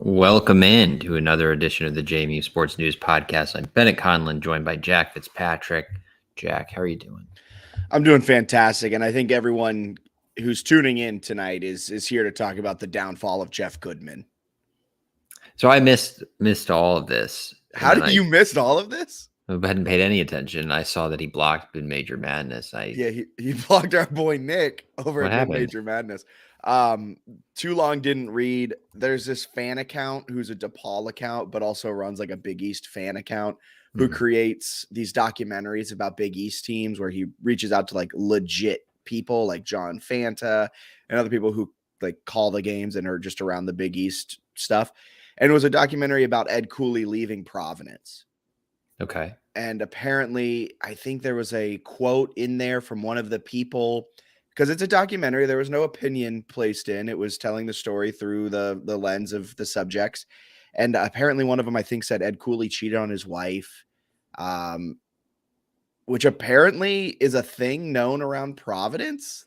Welcome in to another edition of the JMU Sports News Podcast. I'm Bennett Conlon, joined by Jack Fitzpatrick. Jack, how are you doing? I'm doing fantastic, and I think everyone who's tuning in tonight is here to talk about the downfall of Jeff Goodman. So I missed all of this. How did you miss all of this? I hadn't paid any attention. I saw that he blocked in Major Madness. He blocked our boy Nick over at Major Madness. Too long didn't read. There's this fan account who's a DePaul account, but also runs like a Big East fan account who creates these documentaries about Big East teams where he reaches out to like legit people like John Fanta and other people who like call the games and are just around the Big East stuff. And it was a documentary about Ed Cooley leaving Providence. Okay. And apparently, I think there was a quote in there from one of the people, because it's a documentary. There was no opinion placed in. It was telling the story through the lens of the subjects. And apparently one of them, I think, said Ed Cooley cheated on his wife, which apparently is a thing known around Providence.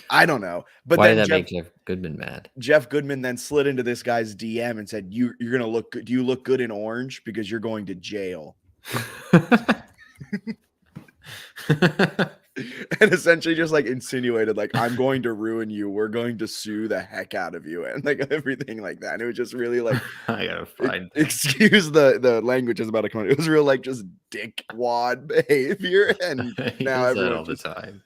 I don't know. But why then did that make Jeff Goodman mad? Jeff Goodman then slid into this guy's DM and said, you're going to look good. Do you look good in orange? Because you're going to jail. And essentially just like insinuated, like, I'm going to ruin you. We're going to sue the heck out of you. And like everything like that. And it was just really like, I gotta find excuse the language is about to come. It was real, like just dickwad behavior. And now everyone all the time.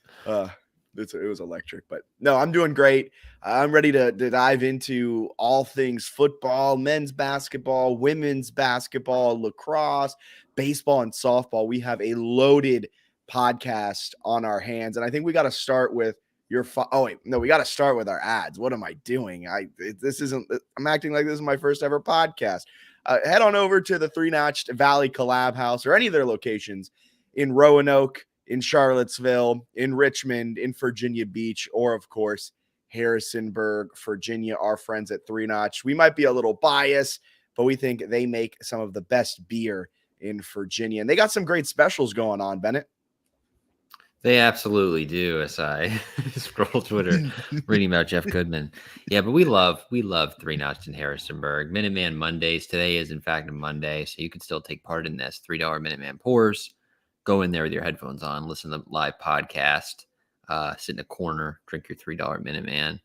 It was electric, but no, I'm doing great. I'm ready to dive into all things football, men's basketball, women's basketball, lacrosse, baseball, and softball. We have a loaded podcast on our hands, and I think we got to start with we got to start with our ads. What am I doing? I'm acting like this is my first ever podcast. Head on over to the Three Notched Valley Collab House or any of their locations in Roanoke, in Charlottesville, in Richmond, in Virginia Beach, or of course, Harrisonburg, Virginia, our friends at Three Notch. We might be a little biased, but we think they make some of the best beer in Virginia. And they got some great specials going on, Bennett. They absolutely do, as I scroll Twitter reading about Jeff Goodman. Yeah, but we love Three Notch in Harrisonburg. Minuteman Mondays. Today is, in fact, a Monday, so you can still take part in this. $3 Minuteman pours. Go in there with your headphones on, listen to the live podcast, sit in a corner, drink your $3 Minuteman.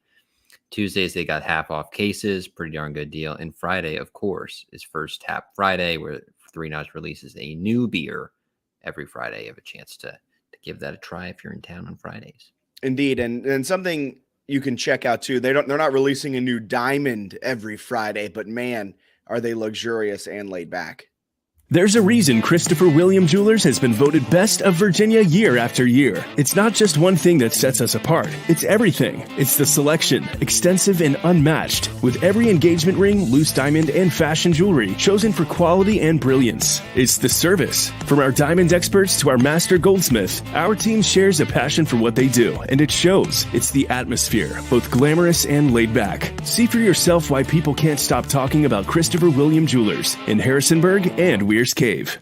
Tuesdays, they got half off cases, pretty darn good deal. And Friday, of course, is First Tap Friday, where Three Notch releases a new beer every Friday. You have a chance to give that a try if you're in town on Fridays. Indeed. And something you can check out too. They're not releasing a new diamond every Friday, but man, are they luxurious and laid back. There's a reason Christopher William Jewelers has been voted Best of Virginia year after year. It's not just one thing that sets us apart. It's everything. It's the selection, extensive and unmatched, with every engagement ring, loose diamond, and fashion jewelry chosen for quality and brilliance. It's the service. From our diamond experts to our master goldsmith, our team shares a passion for what they do, and it shows. It's the atmosphere, both glamorous and laid back. See for yourself why people can't stop talking about Christopher William Jewelers in Harrisonburg and Weir's Cave.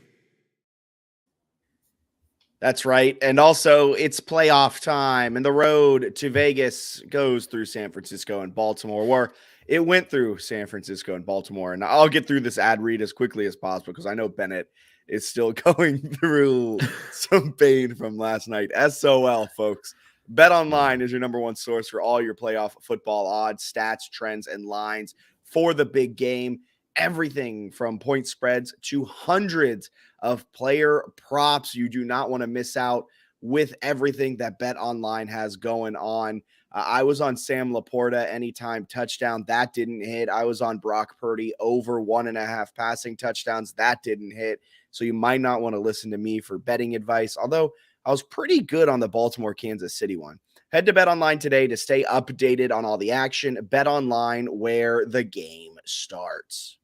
That's right. And also it's playoff time, and the road to Vegas goes through San Francisco and Baltimore, or it went through San Francisco and Baltimore. And I'll get through this ad read as quickly as possible because I know Bennett is still going through some pain from last night. SOL, folks. Bet Online is your number one source for all your playoff football odds, stats, trends, and lines for the big game. Everything from point spreads to hundreds of player props. You do not want to miss out with everything that Bet Online has going on. I was on Sam Laporta anytime touchdown. That didn't hit. I was on Brock Purdy over 1.5 passing touchdowns. That didn't hit. So you might not want to listen to me for betting advice, although I was pretty good on the Baltimore Kansas City one. Head to Bet Online today to stay updated on all the action. Bet Online, where the game starts.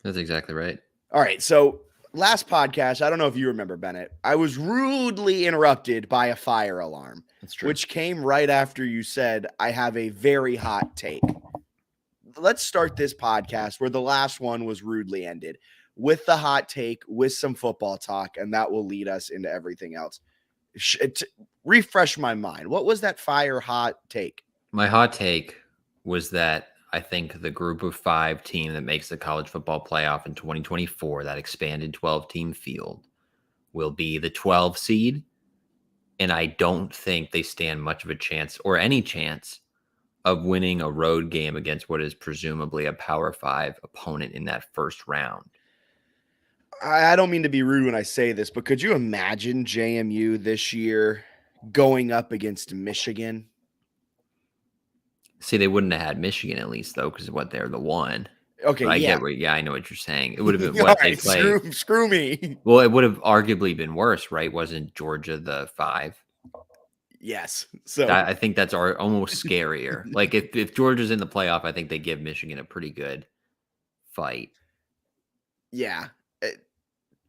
That's exactly right. All right. So last podcast, I don't know if you remember, Bennett, I was rudely interrupted by a fire alarm. That's true. Which came right after you said, I have a very hot take. Let's start this podcast where the last one was rudely ended with the hot take, with some football talk, and that will lead us into everything else. Refresh my mind. What was that fire hot take? My hot take was that I think the group of 5 team that makes the college football playoff in 2024, that expanded 12-team field, will be the 12 seed. And I don't think they stand much of a chance or any chance of winning a road game against what is presumably a Power 5 opponent in that first round. I don't mean to be rude when I say this, but could you imagine JMU this year going up against Michigan? See, they wouldn't have had Michigan at least, though, because what, they're the 1. Okay, but I yeah. get what, I know what you're saying. It would have been what they right, played. Screw me. Well, it would have arguably been worse, right? Wasn't Georgia the 5? Yes. So I think that's almost scarier. Like if Georgia's in the playoff, I think they give Michigan a pretty good fight. Yeah.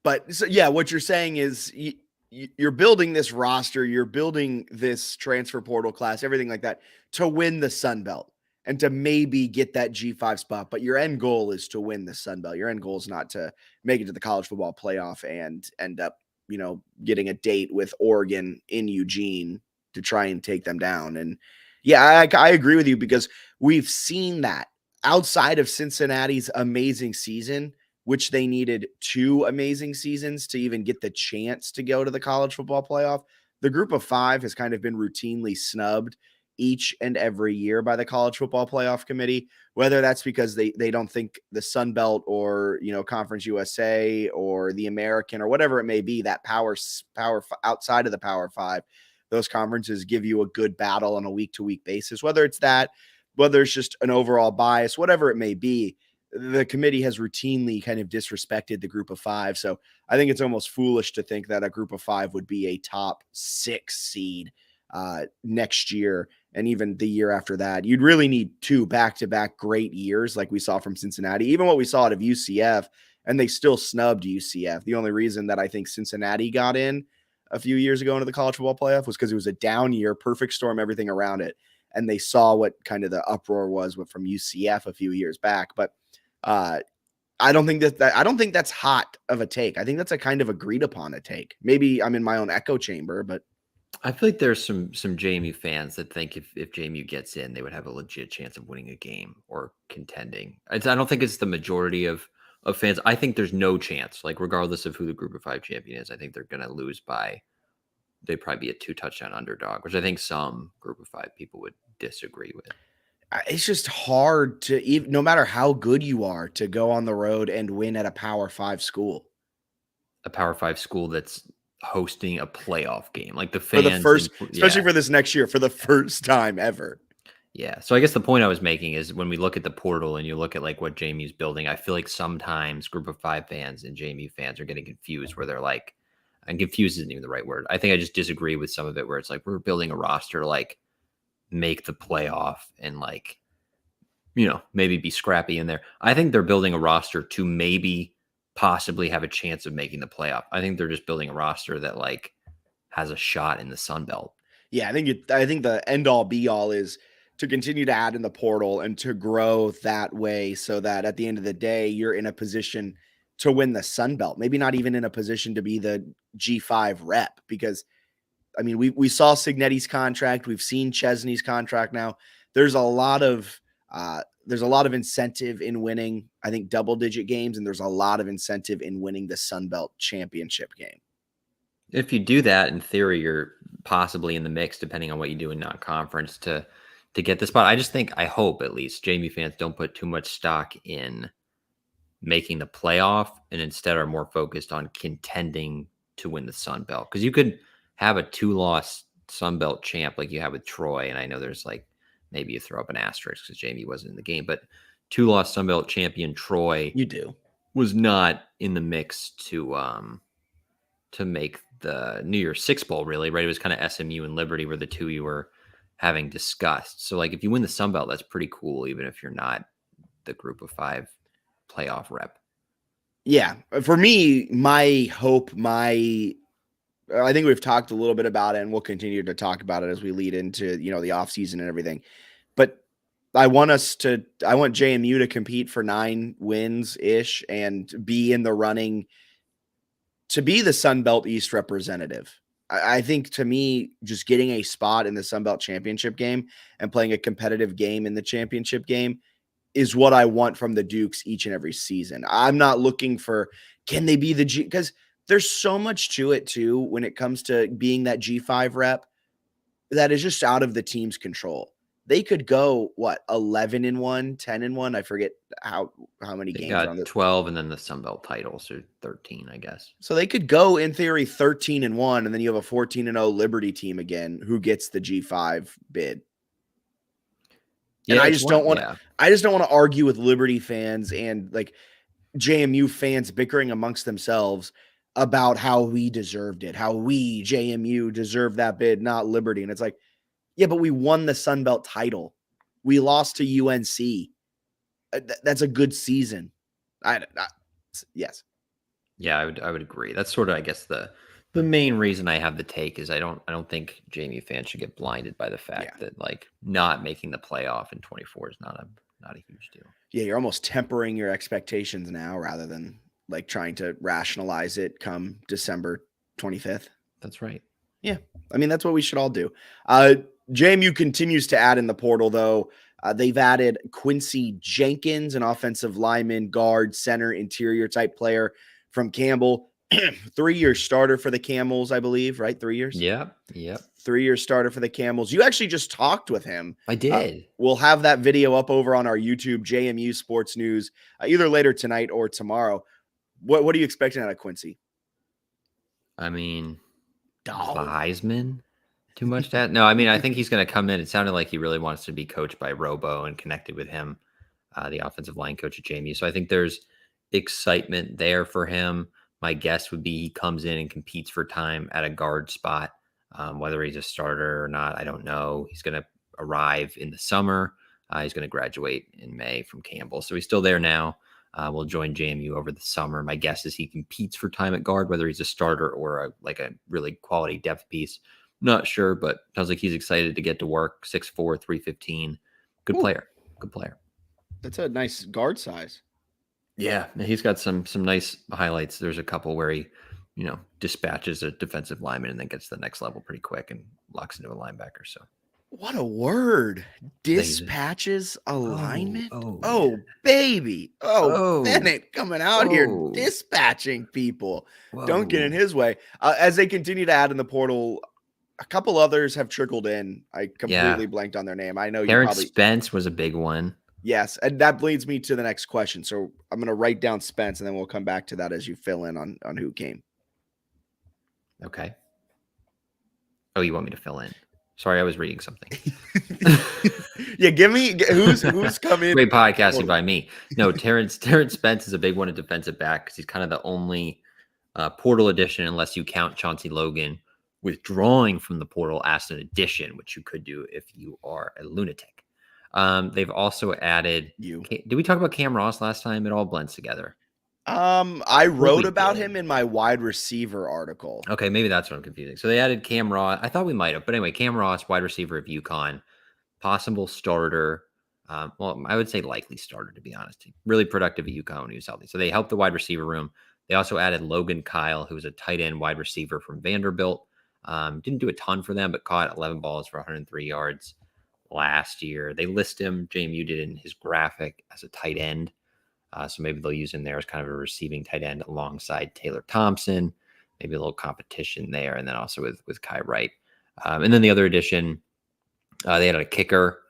But so, yeah, what you're saying is you're building this roster, you're building this transfer portal class, everything like that to win the Sun Belt and to maybe get that G5 spot. But your end goal is to win the Sun Belt. Your end goal is not to make it to the college football playoff and end up, getting a date with Oregon in Eugene to try and take them down. And yeah, I agree with you because we've seen that outside of Cincinnati's amazing season, which they needed 2 amazing seasons to even get the chance to go to the college football playoff. The group of 5 has kind of been routinely snubbed each and every year by the college football playoff committee, whether that's because they don't think the Sun Belt or, Conference USA or the American or whatever it may be, that power outside of the Power 5, those conferences give you a good battle on a week-to-week basis, whether it's that, whether it's just an overall bias, whatever it may be. The committee has routinely kind of disrespected the group of 5. So I think it's almost foolish to think that a group of 5 would be a top 6 seed next year. And even the year after that, you'd really need 2 back-to-back great years like we saw from Cincinnati, even what we saw out of UCF, and they still snubbed UCF. The only reason that I think Cincinnati got in a few years ago into the college football playoff was because it was a down year, perfect storm, everything around it. And they saw what kind of the uproar was from UCF a few years back. But I don't think that's hot of a take. I think that's a kind of agreed upon a take. Maybe I'm in my own echo chamber, but I feel like there's some JMU fans that think if JMU gets in, they would have a legit chance of winning a game or contending. I don't think it's the majority of fans. I think there's no chance, like regardless of who the group of 5 champion is, I think they're going to lose by, they'd probably be a 2-touchdown underdog, which I think some group of 5 people would disagree with. It's just hard to, even, no matter how good you are, to go on the road and win at a Power 5 school. A Power 5 school that's hosting a playoff game, like the fans, for the first, especially for this next year, for the first time ever. Yeah. So I guess the point I was making is when we look at the portal and you look at like what JMU's building, I feel like sometimes group of 5 fans and JMU fans are getting confused where they're like, and confused isn't even the right word. I think I just disagree with some of it where it's like, we're building a roster to like make the playoff and like, maybe be scrappy in there. I think they're building a roster to maybe possibly have a chance of making the playoff. I think they're just building a roster that like has a shot in the Sun Belt. Yeah. I think the end all be all is to continue to add in the portal and to grow that way so that at the end of the day, you're in a position to win the Sun Belt, maybe not even in a position to be the G5 rep, because I mean, we saw Signetti's contract. We've seen Chesney's contract now. There's a lot of there's a lot of incentive in winning, I think, double-digit games, and there's a lot of incentive in winning the Sun Belt championship game. If you do that, in theory, you're possibly in the mix, depending on what you do in non-conference to get the spot. I hope at least JMU fans don't put too much stock in making the playoff and instead are more focused on contending to win the Sun Belt. Because you could have a 2-loss Sun Belt champ like you have with Troy, and I know there's like maybe you throw up an asterisk because JMU wasn't in the game, but 2-loss Sun Belt champion Troy was not in the mix to make the New Year's Six Bowl, really, right? It was kind of SMU and Liberty were the two you were having discussed. So, like, if you win the Sun Belt, that's pretty cool, even if you're not the Group of 5 playoff rep. Yeah. For me, my hope, I think we've talked a little bit about it, and we'll continue to talk about it as we lead into, the offseason and everything. But I want JMU to compete for 9 wins-ish and be in the running to be the Sun Belt East representative. I think, to me, just getting a spot in the Sun Belt championship game and playing a competitive game in the championship game is what I want from the Dukes each and every season. I'm not looking for, can they be the G, because there's so much to it too when it comes to being that G5 rep that is just out of the team's control. They could go 11-1, 10-1. I forget how many games got are on the 12, and then the Sun Belt titles are 13, I guess. So they could go in theory 13-1, and then you have a 14-0 Liberty team again who gets the G5 bid. And I just don't want to argue with Liberty fans and like JMU fans bickering amongst themselves about how we deserved it, how we JMU deserve that bid, not Liberty. And it's like, yeah, but we won the Sun Belt title. We lost to UNC. That's a good season. Yes. Yeah, I would agree. That's sort of, I guess, the main reason I have the take is I don't think JMU fans should get blinded by the fact that like not making the playoff in 24 is not a huge deal. Yeah, you're almost tempering your expectations now rather than like trying to rationalize it come December 25th. That's right. Yeah. I mean, that's what we should all do. JMU continues to add in the portal, though. They've added Quincy Jenkins, an offensive lineman, guard, center, interior type player from Campbell. 3-year starter for the Camels, I believe, right? 3 years? Yep. 3-year starter for the Camels. You actually just talked with him. I did. We'll have that video up over on our YouTube, JMU Sports News, either later tonight or tomorrow. What are you expecting out of Quincy? I mean, Heisman? Too much that? No, I mean, I think he's going to come in. It sounded like he really wants to be coached by Robo and connected with him, the offensive line coach at JMU. So I think there's excitement there for him. My guess would be he comes in and competes for time at a guard spot. Whether he's a starter or not, I don't know. He's going to arrive in the summer. He's going to graduate in May from Campbell. So he's still there now. Will join JMU over the summer. My guess is he competes for time at guard, whether he's a starter or a really quality depth piece. Not sure, but sounds like he's excited to get to work. 6'4", 315. Good player. That's a nice guard size. Yeah, he's got some nice highlights. There's a couple where he, dispatches a defensive lineman and then gets to the next level pretty quick and locks into a linebacker. So, what a word! Dispatches a lineman. Oh, baby! Oh, Bennett coming out here dispatching people. Whoa. Don't get in his way. As they continue to add in the portal, a couple others have trickled in. I completely blanked on their name. I know Terrence Spence was a big one. Yes, and that leads me to the next question. So I'm going to write down Spence, and then we'll come back to that as you fill in on who came. Okay. Oh, you want me to fill in? Sorry, I was reading something. Yeah, give me who's come in. Great podcasting by me. No, Terrence Spence is a big one at defensive back because he's kind of the only portal addition, unless you count Chauncey Logan withdrawing from the portal as an addition, which you could do if you are a lunatic. They've also added. Did we talk about Cam Ross last time? It all blends together. I wrote about him in my wide receiver article. Okay, maybe that's what I'm confusing. So they added Cam Ross. I thought we might have, but anyway, Cam Ross, wide receiver of UConn, possible starter. Well, I would say likely starter, to be honest. Really productive at UConn when he was healthy. So they helped the wide receiver room. They also added Logan Kyle, who was a tight end wide receiver from Vanderbilt. Didn't do a ton for them, but caught 11 balls for 103 yards last year. They list him, JMU did in his graphic, as a tight end. So maybe they'll use him there as kind of a receiving tight end alongside Taylor Thompson, maybe a little competition there. And then also with Kai Wright. And then the other addition, they had a kicker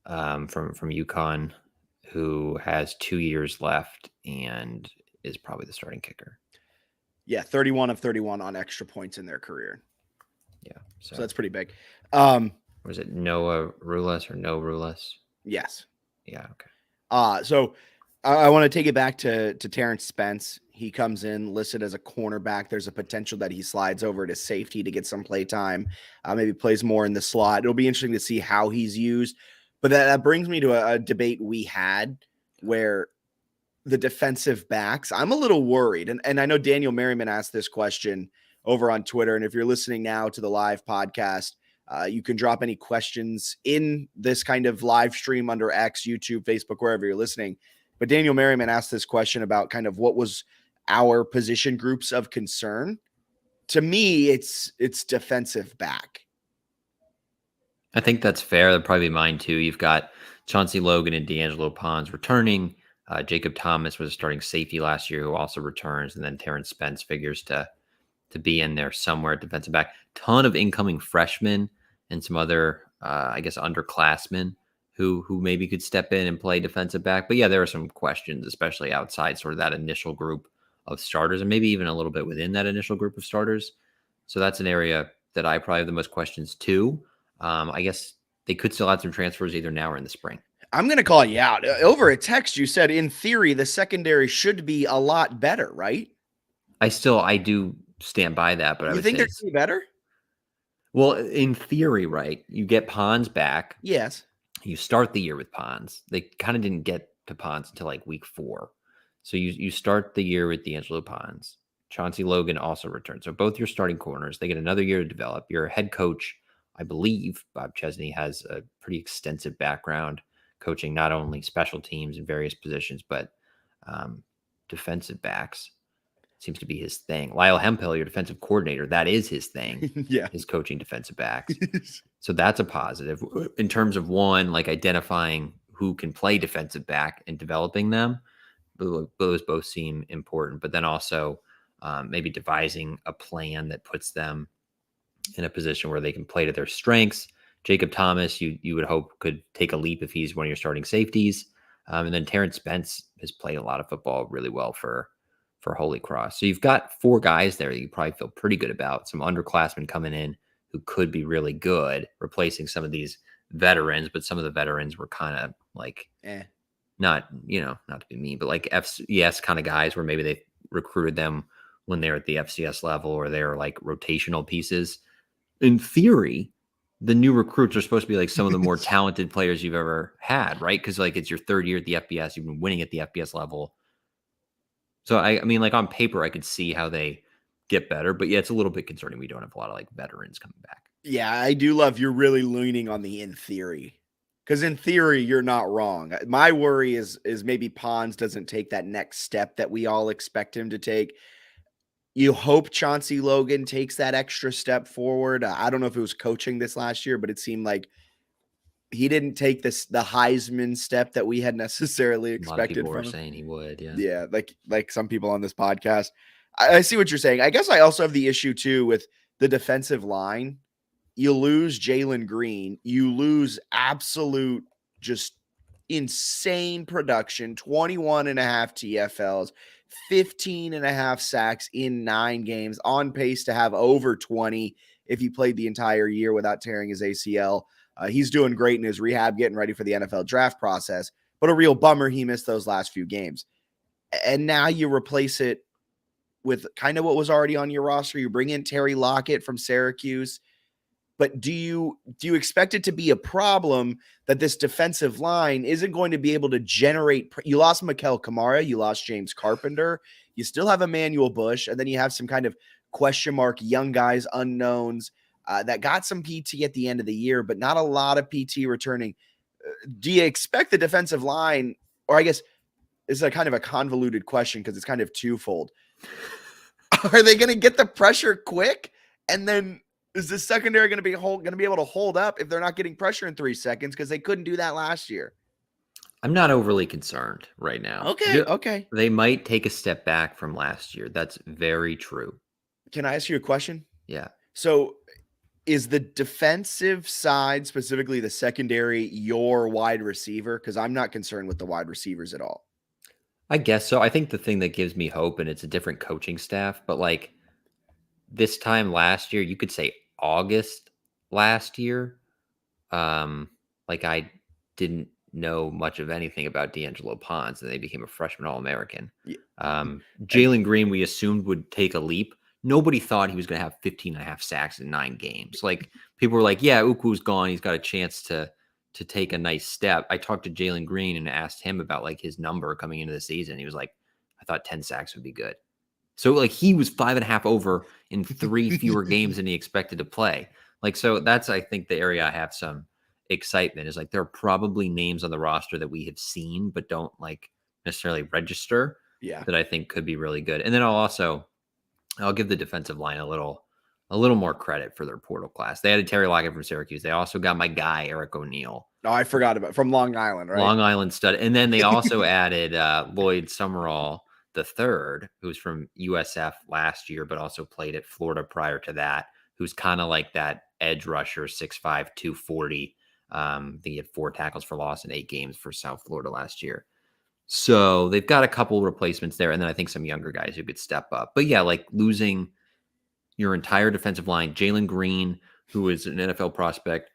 from UConn who has 2 years left and is probably the starting kicker. Yeah, 31 of 31 on extra points in their career. Yeah. So that's pretty big. Was it Noah Rulas or no Rulas? Yes. Yeah. Okay. So I want to take it back to Terrence Spence. He comes in listed as a cornerback. There's a potential that he slides over to safety to get some play time. Maybe plays more in the slot. It'll be interesting to see how he's used. But that brings me to a debate we had where the defensive backs, I'm a little worried. And I know Daniel Merriman asked this question over on Twitter. And if you're listening now to the live podcast, you can drop any questions in this kind of live stream under X, YouTube, Facebook, wherever you're listening. But Daniel Merriman asked this question about kind of what was our position groups of concern. To me, it's defensive back. I think that's fair. That'd probably be mine too. You've got Chauncey Logan and D'Angelo Pons returning. Jacob Thomas was a starting safety last year who also returns. And then Terrence Spence figures to be in there somewhere at defensive back. Ton of incoming freshmen and some other, I guess, underclassmen who maybe could step in and play defensive back. But yeah, there are some questions, especially outside sort of that initial group of starters and maybe even a little bit within that initial group of starters. So that's an area that I probably have the most questions too. I guess they could still have some transfers either now or in the spring. I'm going to call you out. Over a text, you said, in theory, the secondary should be a lot better, right? I do stand by that, but I would think say they're be better? Well, in theory, right? You get Pons back. Yes. You start the year with Pons. They kind of didn't get to Pons until like week 4. So you start the year with D'Angelo Pons. Chauncey Logan also returns. So both your starting corners, they get another year to develop. Your head coach, I believe, Bob Chesney, has a pretty extensive background coaching not only special teams in various positions, but defensive backs. Seems to be his thing. Lyle Hemphill, your defensive coordinator, that is his thing. Yeah. Is coaching defensive backs. So that's a positive in terms of one, like identifying who can play defensive back and developing them. Those both seem important, but then also maybe devising a plan that puts them in a position where they can play to their strengths. Jacob Thomas, you would hope could take a leap if he's one of your starting safeties. And then Terrence Spence has played a lot of football really well for Holy Cross. So you've got 4 guys there that you probably feel pretty good about. Some underclassmen coming in who could be really good, replacing some of these veterans, but some of the veterans were kind of like, not to be mean, but like FCS kind of guys where maybe they recruited them when they're at the FCS level or they're like rotational pieces. In theory, the new recruits are supposed to be like some of the more talented players you've ever had, right? Because like it's your 3rd year at the FBS, you've been winning at the FBS level. So I mean, like on paper, I could see how they get better, but yeah, it's a little bit concerning. We don't have a lot of like veterans coming back. Yeah, I do love you're really leaning on the in theory, because in theory you're not wrong. My worry is maybe Pons doesn't take that next step that we all expect him to take. You hope Chauncey Logan takes that extra step forward. I don't know if it was coaching this last year, but it seemed like he didn't take the Heisman step that we had necessarily expected. A lot of people from were him. saying he would. Yeah. Yeah. Like some people on this podcast. I see what you're saying. I guess I also have the issue too with the defensive line. You lose Jalen Green. You lose absolute just insane production, 21 and a half TFLs, 15 and a half sacks in 9 games, on pace to have over 20 if he played the entire year without tearing his ACL. He's doing great in his rehab, getting ready for the NFL draft process, but a real bummer he missed those last few games. And now you replace it with kind of what was already on your roster. You bring in Terry Lockett from Syracuse, but do you expect it to be a problem that this defensive line isn't going to be able to generate? You lost Mikel Kamara, you lost James Carpenter, you still have Emmanuel Bush, and then you have some kind of question mark young guys, unknowns that got some PT at the end of the year, but not a lot of PT returning. Do you expect the defensive line, or I guess it's a kind of a convoluted question because it's kind of twofold. Are they going to get the pressure quick and then Is the secondary going to be able to hold up if they're not getting pressure in 3 seconds? Because they couldn't do that last year. I'm not overly concerned right now. Okay. They might take a step back from last year. That's very true. Can I ask you a question? Yeah. So is the defensive side, specifically the secondary, your wide receiver? Because I'm not concerned with the wide receivers at all. I guess so. I think the thing that gives me hope, and it's a different coaching staff, but like this time last year, you could say August last year, like I didn't know much of anything about D'Angelo Ponce, and they became a freshman All-American. Yeah. Jalen Green, we assumed would take a leap. Nobody thought he was going to have 15 and a half sacks in 9 games. Like people were like, yeah, Uku's gone. He's got a chance to take a nice step. I talked to Jalen Green and asked him about like his number coming into the season. He was like, I thought 10 sacks would be good. So like he was 5.5 over in 3 fewer games than he expected to play. Like, so that's, I think, the area I have some excitement is like, there are probably names on the roster that we have seen, but don't like necessarily register that I think could be really good. And then I'll give the defensive line a little more credit for their portal class. They added Terry Lockett from Syracuse. They also got my guy, Eric O'Neill. Oh, I forgot about from Long Island, right? Long Island stud. And then they also added Lloyd Summerall the third, who's from USF last year, but also played at Florida prior to that, who's kind of like that edge rusher, 6'5", 240. I think he had 4 tackles for loss in 8 games for South Florida last year. So they've got a couple replacements there, and then I think some younger guys who could step up. But yeah, like losing your entire defensive line, Jalen Green, who is an NFL prospect,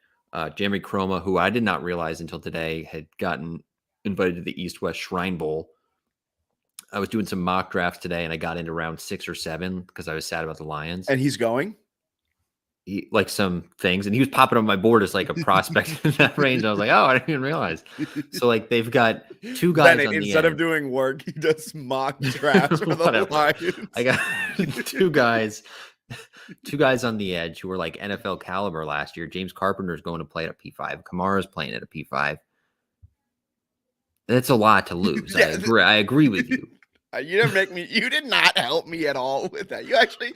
Jeremy Chroma, who I did not realize until today had gotten invited to the East-West Shrine Bowl. I was doing some mock drafts today, and I got into round 6 or 7 because I was sad about the Lions. And he's going? Like some things, and he was popping on my board as like a prospect in that range. I was like, oh, I didn't even realize. So like they've got 2 guys Bennett, on the instead end. of doing work, he does mock drafts for the Lions. I got 2 guys on the edge who were like NFL caliber last year. James Carpenter's going to play at a P5. Kamara's playing at a P5. That's a lot to lose. I agree with you. You did not help me at all with that.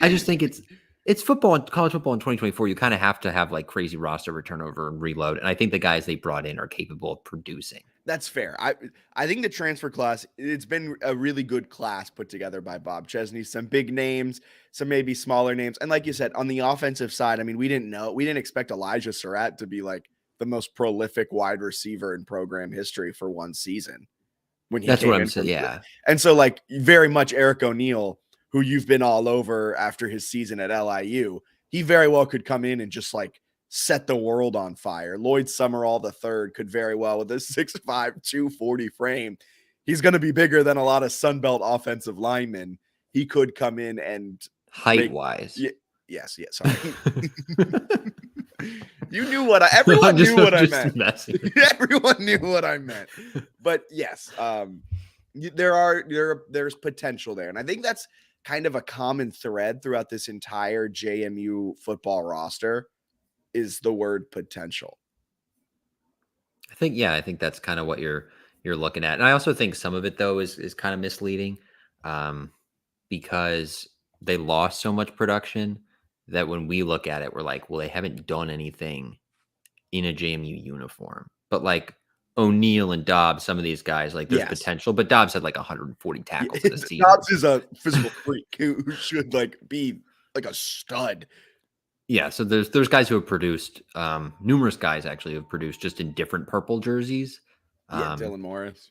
I just think it's football, college football in 2024. You kind of have to have like crazy roster turnover and reload. And I think the guys they brought in are capable of producing. That's fair. I think the transfer class, it's been a really good class put together by Bob Chesney. Some big names, some maybe smaller names. And like you said, on the offensive side, I mean, we didn't expect Elijah Surratt to be like the most prolific wide receiver in program history for one season. That's what I'm saying. Yeah. And so like very much Eric O'Neill, who you've been all over after his season at LIU, he very well could come in and just like set the world on fire. Lloyd Summerall III could very well, with a 6'5", 240 frame, he's going to be bigger than a lot of Sunbelt offensive linemen. He could come in and height-wise. Yes. Sorry. You knew everyone knew what I meant. Everyone knew what I meant. But yes, there's potential there. And I think that's kind of a common thread throughout this entire JMU football roster is the word potential. I think that's kind of what you're looking at. And I also think some of it though is kind of misleading because they lost so much production that when we look at it, we're like, well, they haven't done anything in a JMU uniform. But like O'Neill and Dobbs, some of these guys, like there's potential, but Dobbs had like 140 tackles in the season. Dobbs is a physical freak who should like be like a stud. Yeah, so there's guys who have produced, numerous guys actually have produced just in different purple jerseys. Dylan Morris,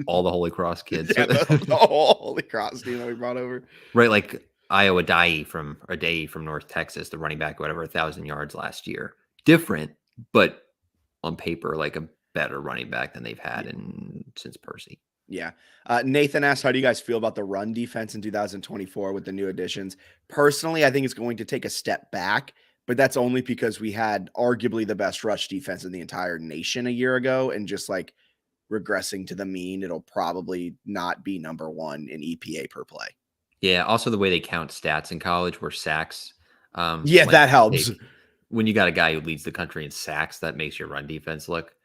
all the Holy Cross kids. The whole Holy Cross team that we brought over. Right, like Iowa Adai from North Texas, the running back, whatever, 1,000 yards last year. Different, but on paper, like a better running back than they've had since Percy. Yeah. Nathan asked, how do you guys feel about the run defense in 2024 with the new additions? Personally, I think it's going to take a step back, but that's only because we had arguably the best rush defense in the entire nation a year ago, and just like regressing to the mean, it'll probably not be number 1 in EPA per play. Yeah. Also the way they count stats in college where sacks. That helps. When you got a guy who leads the country in sacks, that makes your run defense look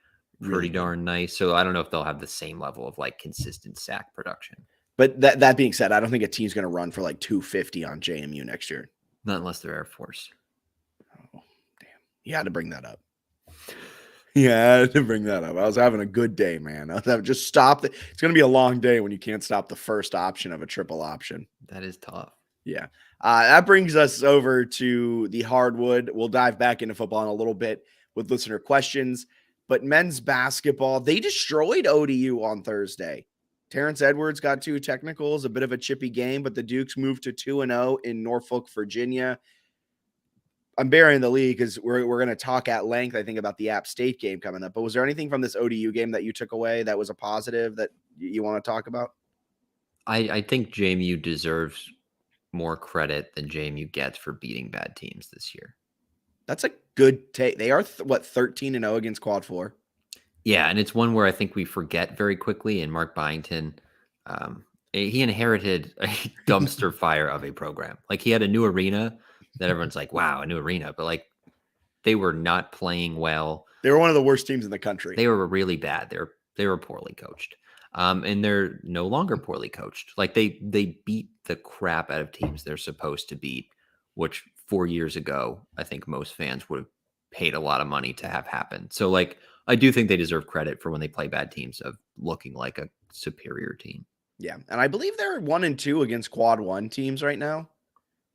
pretty darn nice. So I don't know if they'll have the same level of like consistent sack production. But that being said, I don't think a team's going to run for like 250 on JMU next year. Not unless they're Air Force. You had to bring that up. Yeah, I had to bring that up. I was having a good day, man. I was having, just stop. It's going to be a long day when you can't stop the first option of a triple option. That is tough. Yeah. That brings us over to the hardwood. We'll dive back into football in a little bit with listener questions. But men's basketball, they destroyed ODU on Thursday. Terrence Edwards got 2 technicals, a bit of a chippy game, but the Dukes moved to 2-0 in Norfolk, Virginia. I'm burying the lead because we're going to talk at length, I think, about the App State game coming up. But was there anything from this ODU game that you took away that was a positive that you want to talk about? I think JMU deserves more credit than JMU gets for beating bad teams this year. That's a good take. They are, 13-0 against Quad 4? Yeah, and it's one where I think we forget very quickly. And Mark Byington, he inherited a dumpster fire of a program. Like, he had a new arena that everyone's like, wow, a new arena. But, like, they were not playing well. They were one of the worst teams in the country. They were really bad. They were poorly coached. And they're no longer poorly coached. Like, they beat the crap out of teams they're supposed to beat, which 4 years ago, I think most fans would have paid a lot of money to have happen. So, like, I do think they deserve credit for when they play bad teams of looking like a superior team. Yeah. And I believe they're 1-2 against Quad 1 teams right now.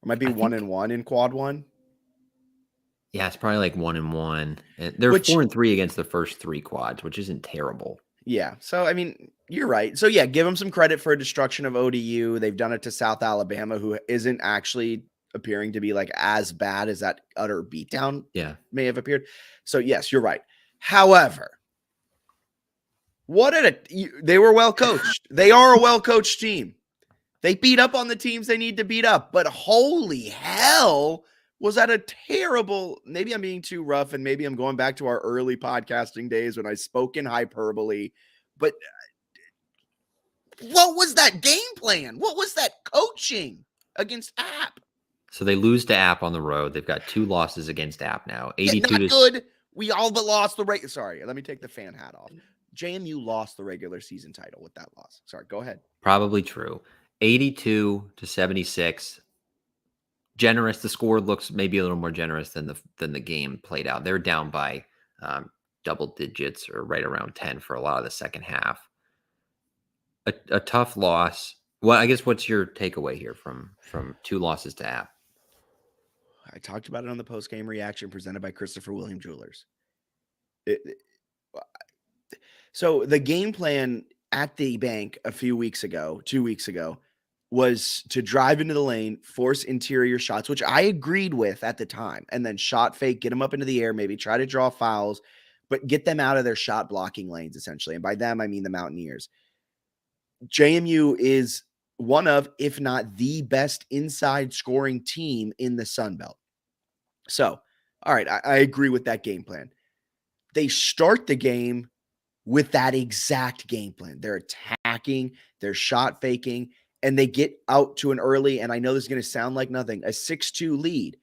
Or might be 1-1 in Quad 1. Yeah, it's probably like 1-1. They're 4-3 against the first 3 quads, which isn't terrible. Yeah. So, I mean, you're right. So, yeah, give them some credit for a destruction of ODU. They've done it to South Alabama, who isn't actually appearing to be like as bad as that utter beatdown may have appeared. So, yes, you're right. However, they were well coached. They are a well coached team. They beat up on the teams they need to beat up, but holy hell, was that a terrible, maybe I'm being too rough and maybe I'm going back to our early podcasting days when I spoke in hyperbole, but what was that game plan? What was that coaching against App? So they lose to App on the road. They've got 2 losses against App now. 82 not good. We all but lost the Sorry, let me take the fan hat off. JMU lost the regular season title with that loss. Sorry, go ahead. Probably true. 82-76. Generous. The score looks maybe a little more generous than the game played out. They're down by double digits or right around 10 for a lot of the second half. A tough loss. Well, I guess what's your takeaway here from 2 losses to App? I talked about it on the post-game reaction presented by Christopher William Jewelers. So the game plan at the bank 2 weeks ago, was to drive into the lane, force interior shots, which I agreed with at the time, and then shot fake, get them up into the air, maybe try to draw fouls, but get them out of their shot blocking lanes, essentially. And by them, I mean the Mountaineers. JMU is one of, if not the best inside scoring team in the Sun Belt. So, all right, I agree with that game plan. They start the game with that exact game plan. They're attacking, they're shot faking, and they get out to an early, and I know this is going to sound like nothing, a 6-2 lead.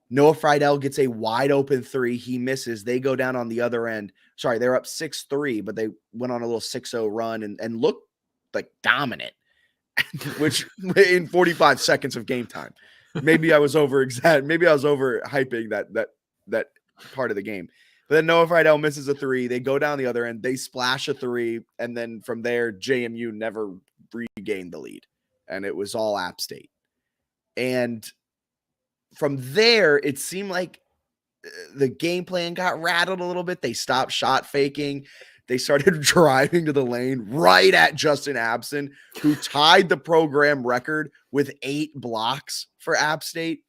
Noah Friedel gets a wide open 3. He misses. They go down on the other end. Sorry, they're up 6-3, but they went on a little 6-0 run and looked like dominant, which in 45 seconds of game time. Maybe I was overhyping that part of the game. But then Noah Friedel misses a 3. They go down the other end. They splash a 3. And then from there, JMU never regained the lead. And it was all App State. And from there, it seemed like the game plan got rattled a little bit. They stopped shot faking. They started driving to the lane right at Justin Abson, who tied the program record with 8 blocks for App State.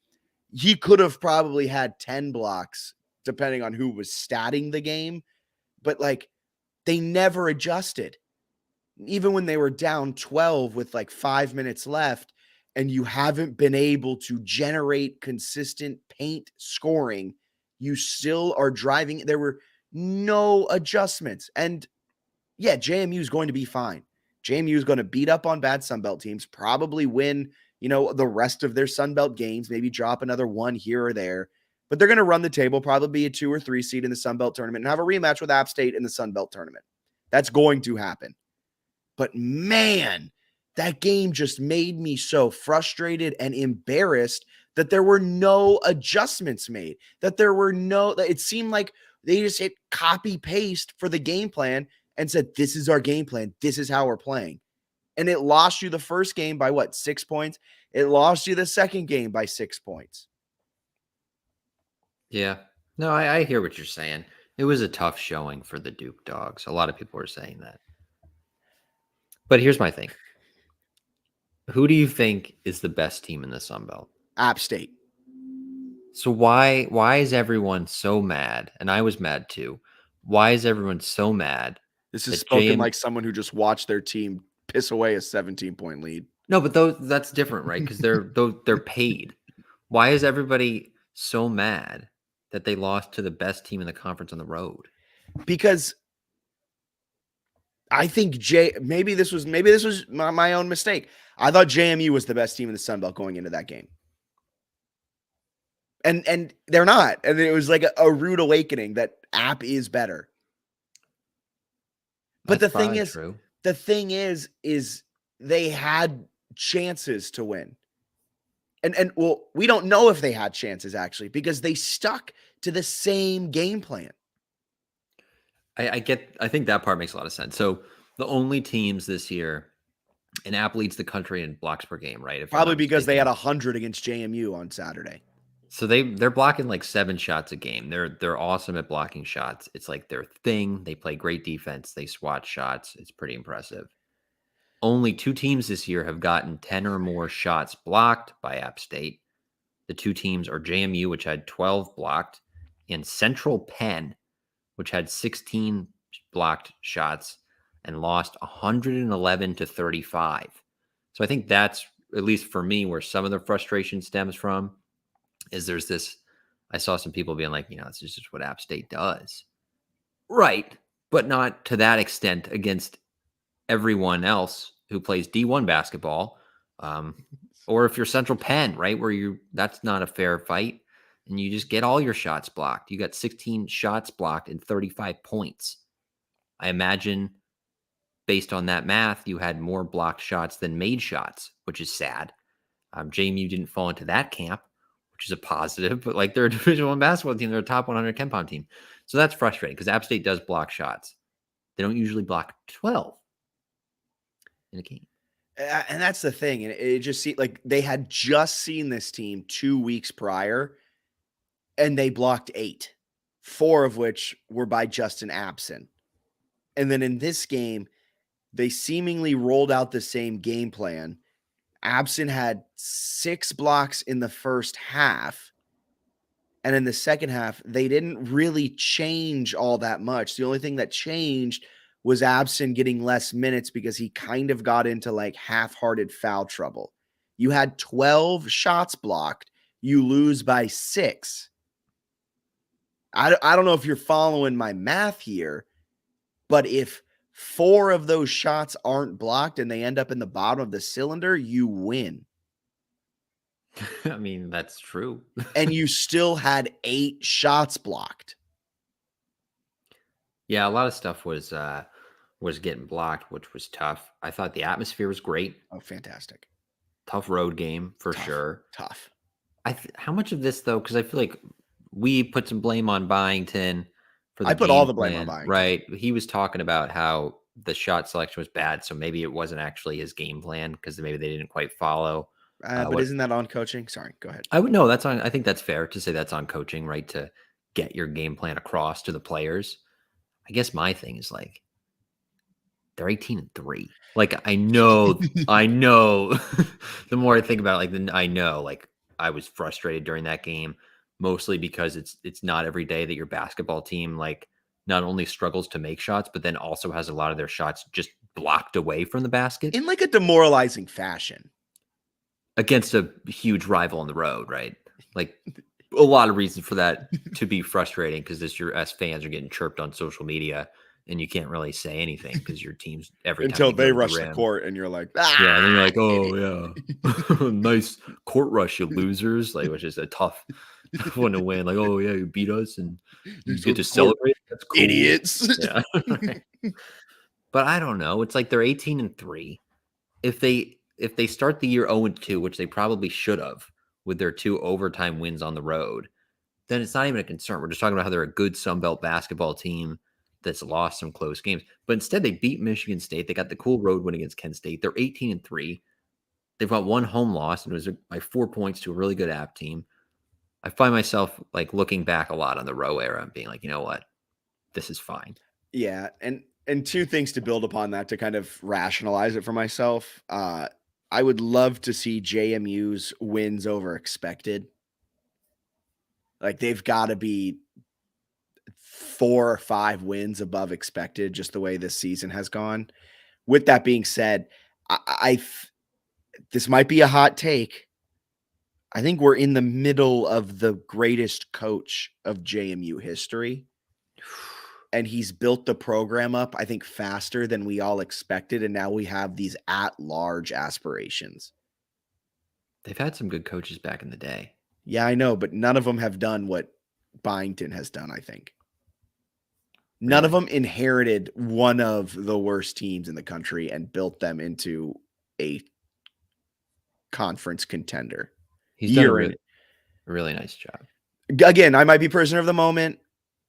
He could have probably had 10 blocks, depending on who was statting the game. But, like, they never adjusted. Even when they were down 12 with, like, 5 minutes left, and you haven't been able to generate consistent paint scoring, you still are driving. There were no adjustments. And yeah, JMU is going to be fine. JMU is going to beat up on bad Sunbelt teams, probably win, the rest of their Sunbelt games, maybe drop another 1 here or there. But they're going to run the table, probably be a 2 or 3 seed in the Sunbelt tournament and have a rematch with App State in the Sunbelt tournament. That's going to happen. But man, that game just made me so frustrated and embarrassed that there were no adjustments made, that it seemed like they just hit copy paste for the game plan and said, this is our game plan. This is how we're playing. And it lost you the first game by 6 points? It lost you the second game by 6 points. Yeah. No, I hear what you're saying. It was a tough showing for the Duke Dogs. A lot of people were saying that. But here's my thing. Who do you think is the best team in the Sun Belt? App State. So why is everyone so mad? And I was mad too. Why is everyone so mad? This is spoken like someone who just watched their team piss away a 17-point lead. No, but that's different, right? Because they're paid. Why is everybody so mad that they lost to the best team in the conference on the road? Because I think maybe this was my own mistake. I thought JMU was the best team in the Sun Belt going into that game. And they're not. And it was like a rude awakening that App is better. But the thing is they had chances to win. And well, we don't know if they had chances actually, because they stuck to the same game plan. I think that part makes a lot of sense. So the only teams this year, and App leads the country in blocks per game, right? Probably because they had 100 against JMU on Saturday. So they're blocking like 7 shots a game. They're awesome at blocking shots. It's like their thing. They play great defense. They swat shots. It's pretty impressive. Only 2 teams this year have gotten 10 or more shots blocked by App State. The 2 teams are JMU, which had 12 blocked, and Central Penn, which had 16 blocked shots and lost 111-35. So I think that's, at least for me, where some of the frustration stems from. Is there's this, I saw some people being like, this is just what App State does. Right. But not to that extent against everyone else who plays D1 basketball. Or if you're Central Penn, right, that's not a fair fight. And you just get all your shots blocked. You got 16 shots blocked and 35 points. I imagine based on that math, you had more blocked shots than made shots, which is sad. JMU didn't fall into that camp, which is a positive, but like they're a Division I basketball team. They're a top 100 KenPom team. So that's frustrating because App State does block shots. They don't usually block 12 in a game. And that's the thing. And it just seemed like they had just seen this team 2 weeks prior, and they blocked 8, 4 of which were by Justin Abson. And then in this game, they seemingly rolled out the same game plan. Abson had 6 blocks in the first half. And in the second half, they didn't really change all that much. The only thing that changed was Abson getting less minutes because he kind of got into like half-hearted foul trouble. You had 12 shots blocked. You lose by 6. I don't know if you're following my math here, but if 4 of those shots aren't blocked and they end up in the bottom of the cylinder, you win. I mean, that's true. And you still had 8 shots blocked. Yeah, a lot of stuff was getting blocked, which was tough. I thought the atmosphere was great. Oh, fantastic. Tough road game for sure. Tough. How much of this, though, because I feel like we put some blame on Byington. I put all the blame on Byington. Right. He was talking about how the shot selection was bad, so maybe it wasn't actually his game plan because maybe they didn't quite follow. But isn't that on coaching? Sorry, go ahead. I think that's fair to say that's on coaching, right? To get your game plan across to the players. I guess my thing is like, they're 18-3. Like, I know. The more I think about it, like, I know, like, I was frustrated during that game, mostly because it's not every day that your basketball team, like, not only struggles to make shots, but then also has a lot of their shots just blocked away from the basket. In like a demoralizing fashion. Against a huge rival on the road, right? Like, a lot of reasons for that to be frustrating because as fans are getting chirped on social media and you can't really say anything because your team's every time until they rush the court and you're like, yeah, and then you're like, oh yeah, nice court rush, you losers, like, which is a tough one to win. Like, oh yeah, you beat us and you get to celebrate. That's cool. Idiots. Yeah. But I don't know. It's like they're 18-3. If they start the year 0-2, which they probably should have, with their 2 overtime wins on the road, then it's not even a concern. We're just talking about how they're a good Sun Belt basketball team that's lost some close games. But instead, they beat Michigan State. They got the cool road win against Kent State. They're 18-3. They've got 1 home loss, and it was by 4 points to a really good App team. I find myself like looking back a lot on the Rowe era and being like, you know what, this is fine. Yeah, and 2 things to build upon that to kind of rationalize it for myself. I would love to see JMU's wins over expected. Like they've got to be 4 or 5 wins above expected, just the way this season has gone. With that being said, this might be a hot take. I think we're in the middle of the greatest coach of JMU history. And he's built the program up, I think, faster than we all expected. And now we have these at-large aspirations. They've had some good coaches back in the day. Yeah, I know, but none of them have done what Byington has done, I think. None of them inherited one of the worst teams in the country and built them into a conference contender. He's done a really nice job. Again, I might be prisoner of the moment.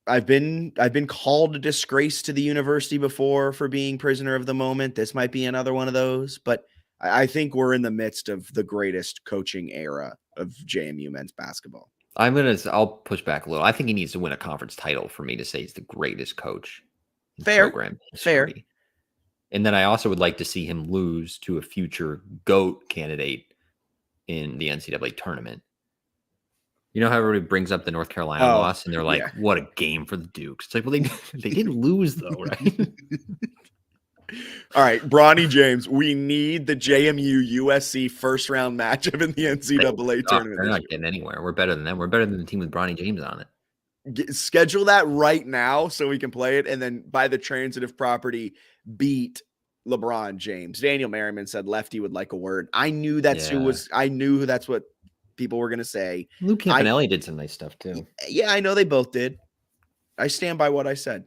I've been called a disgrace to the university before for being prisoner of the moment. This might be another one of those, but I think we're in the midst of the greatest coaching era of JMU men's basketball. I'll push back a little. I think he needs to win a conference title for me to say he's the greatest coach in program history. Fair. And then I also would like to see him lose to a future GOAT candidate in the NCAA tournament. You know how everybody brings up the North Carolina loss, and they're like, what a game for the Dukes. It's like, well, they didn't lose, though, right? All right, Bronny James, we need the JMU USC first-round matchup in the NCAA tournament. They're not getting anywhere. We're better than them. We're better than the team with Bronny James on it. Schedule that right now so we can play it, and then by the transitive property, beat LeBron James. Daniel Merriman said Lefty would like a word. I knew that's what people were going to say. Luke Campanelli did some nice stuff too. Yeah, I know they both did. I stand by what I said.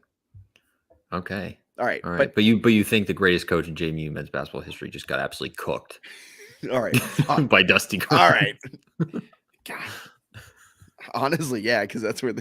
Okay. All right. But you think the greatest coach in JMU men's basketball history just got absolutely cooked. All right. By Dusty Kerns. All right. God. Honestly, yeah, because that's where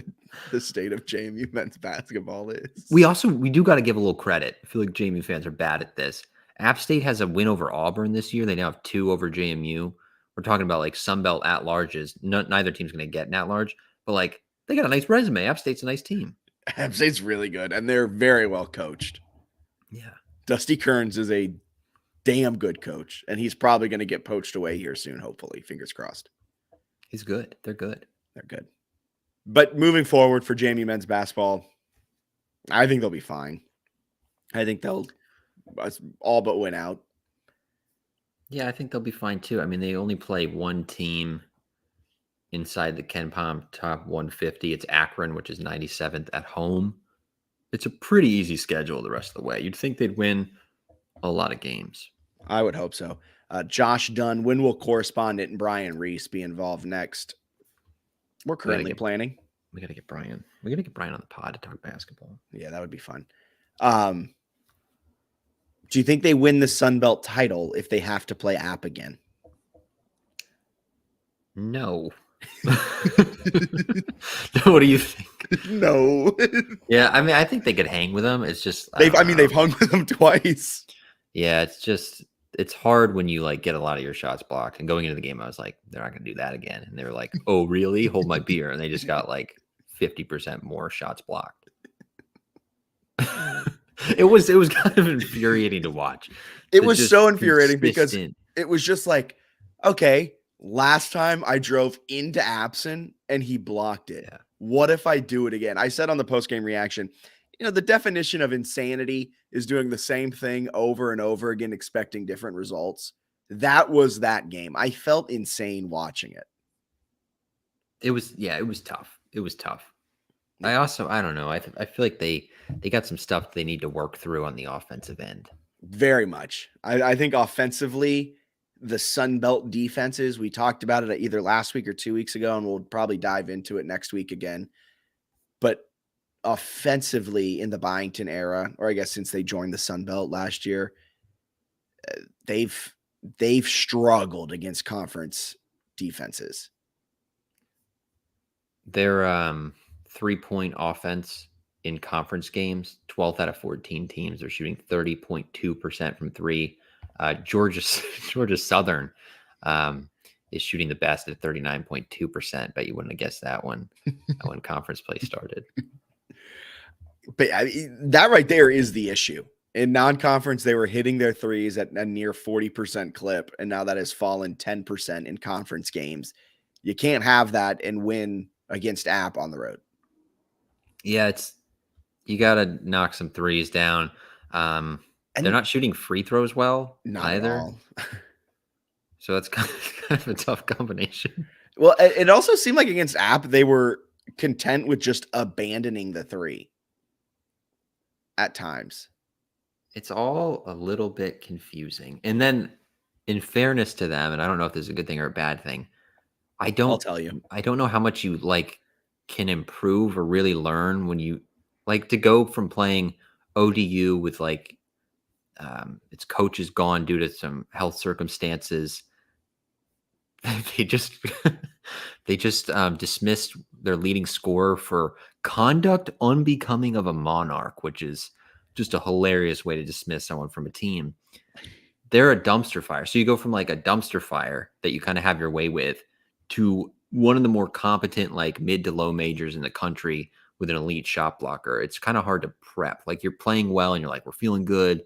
the state of JMU men's basketball is. We do got to give a little credit. I feel like JMU fans are bad at this. App State has a win over Auburn this year. They now have 2 over JMU. We're talking about like Sunbelt at-larges. Neither team's going to get an at-large, but like they got a nice resume. App State's a nice team. App State's really good, and they're very well coached. Yeah. Dusty Kerns is a damn good coach, and he's probably going to get poached away here soon, hopefully. Fingers crossed. He's good. They're good. They're good. But moving forward for JMU men's basketball, I think they'll be fine. I think they'll all but win out. Yeah, I think they'll be fine too. I mean, they only play one team inside the Ken Pom top 150. It's Akron, which is 97th at home. It's a pretty easy schedule the rest of the way. You'd think they'd win a lot of games. I would hope so. Josh Dunn, when will correspondent and Brian Reese be involved next? We're currently planning. We got to get Brian. We got to get Brian on the pod to talk basketball. Yeah, that would be fun. Do you think they win the Sun Belt title if they have to play App again? No. What do you think? No. Yeah, I mean, I think they could hang with them. It's just they've hung with them twice. Yeah, it's hard when you like get a lot of your shots blocked. And going into the game, I was like, they're not gonna do that again. And they were like, oh, really? Hold my beer. And they just got like 50% more shots blocked. It was kind of infuriating to watch. It was so infuriating because it was just like, okay, last time I drove into Abson and he blocked it. Yeah. What if I do it again? I said on the post-game reaction, the definition of insanity is doing the same thing over and over again, expecting different results. That was that game. I felt insane watching it. It was tough. It was tough. I don't know. I feel like they got some stuff they need to work through on the offensive end. Very much. I think offensively, the Sun Belt defenses, we talked about it either last week or 2 weeks ago, and we'll probably dive into it next week again. But offensively in the Byington era, or I guess since they joined the Sun Belt last year, they've struggled against conference defenses. Their 3-point offense in conference games, 12th out of 14 teams, they're shooting 30.2% from three. Georgia Southern is shooting the best at 39.2%. Bet you wouldn't have guessed that one when conference play started. But that right there is the issue. In non-conference, they were hitting their threes at a near 40% clip, and now that has fallen 10% in conference games. You can't have that and win against App on the road. Yeah, you got to knock some threes down. They're not shooting free throws well either. So that's kind of a tough combination. Well, it also seemed like against App, they were content with just abandoning the three at times. It's all a little bit confusing. And then in fairness to them, and I don't know if this is a good thing or a bad thing, I'll tell you. I don't know how much you can improve or really learn when you to go from playing ODU with its coach is gone due to some health circumstances. They just dismissed their leading scorer for conduct unbecoming of a monarch, which is just a hilarious way to dismiss someone from a team. They're a dumpster fire. So you go from a dumpster fire that you kind of have your way with to one of the more competent mid to low majors in the country with an elite shot blocker. It's kind of hard to prep. You're playing well and you're we're feeling good.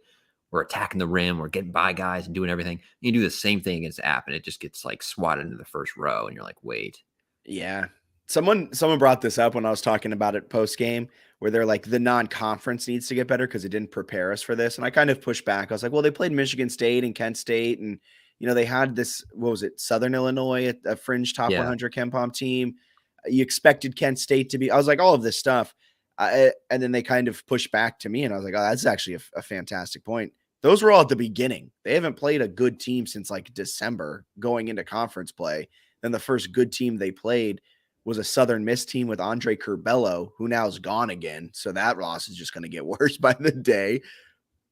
We're attacking the rim. We're getting by guys and doing everything. You do the same thing against App and it just gets swatted into the first row. And you're wait. Yeah. Someone brought this up when I was talking about it post game, where they're the non-conference needs to get better because it didn't prepare us for this. And I kind of pushed back. I was well, they played Michigan State and Kent State, and they had this, what was it, Southern Illinois, a fringe top 100 KenPom team. You expected Kent State to be. I was all of this stuff, and then they kind of pushed back to me, and I was oh, that's actually a fantastic point. Those were all at the beginning. They haven't played a good team since December going into conference play. Then the first good team they played was a Southern Miss team with Andre Curbelo, who now is gone again. So that loss is just going to get worse by the day.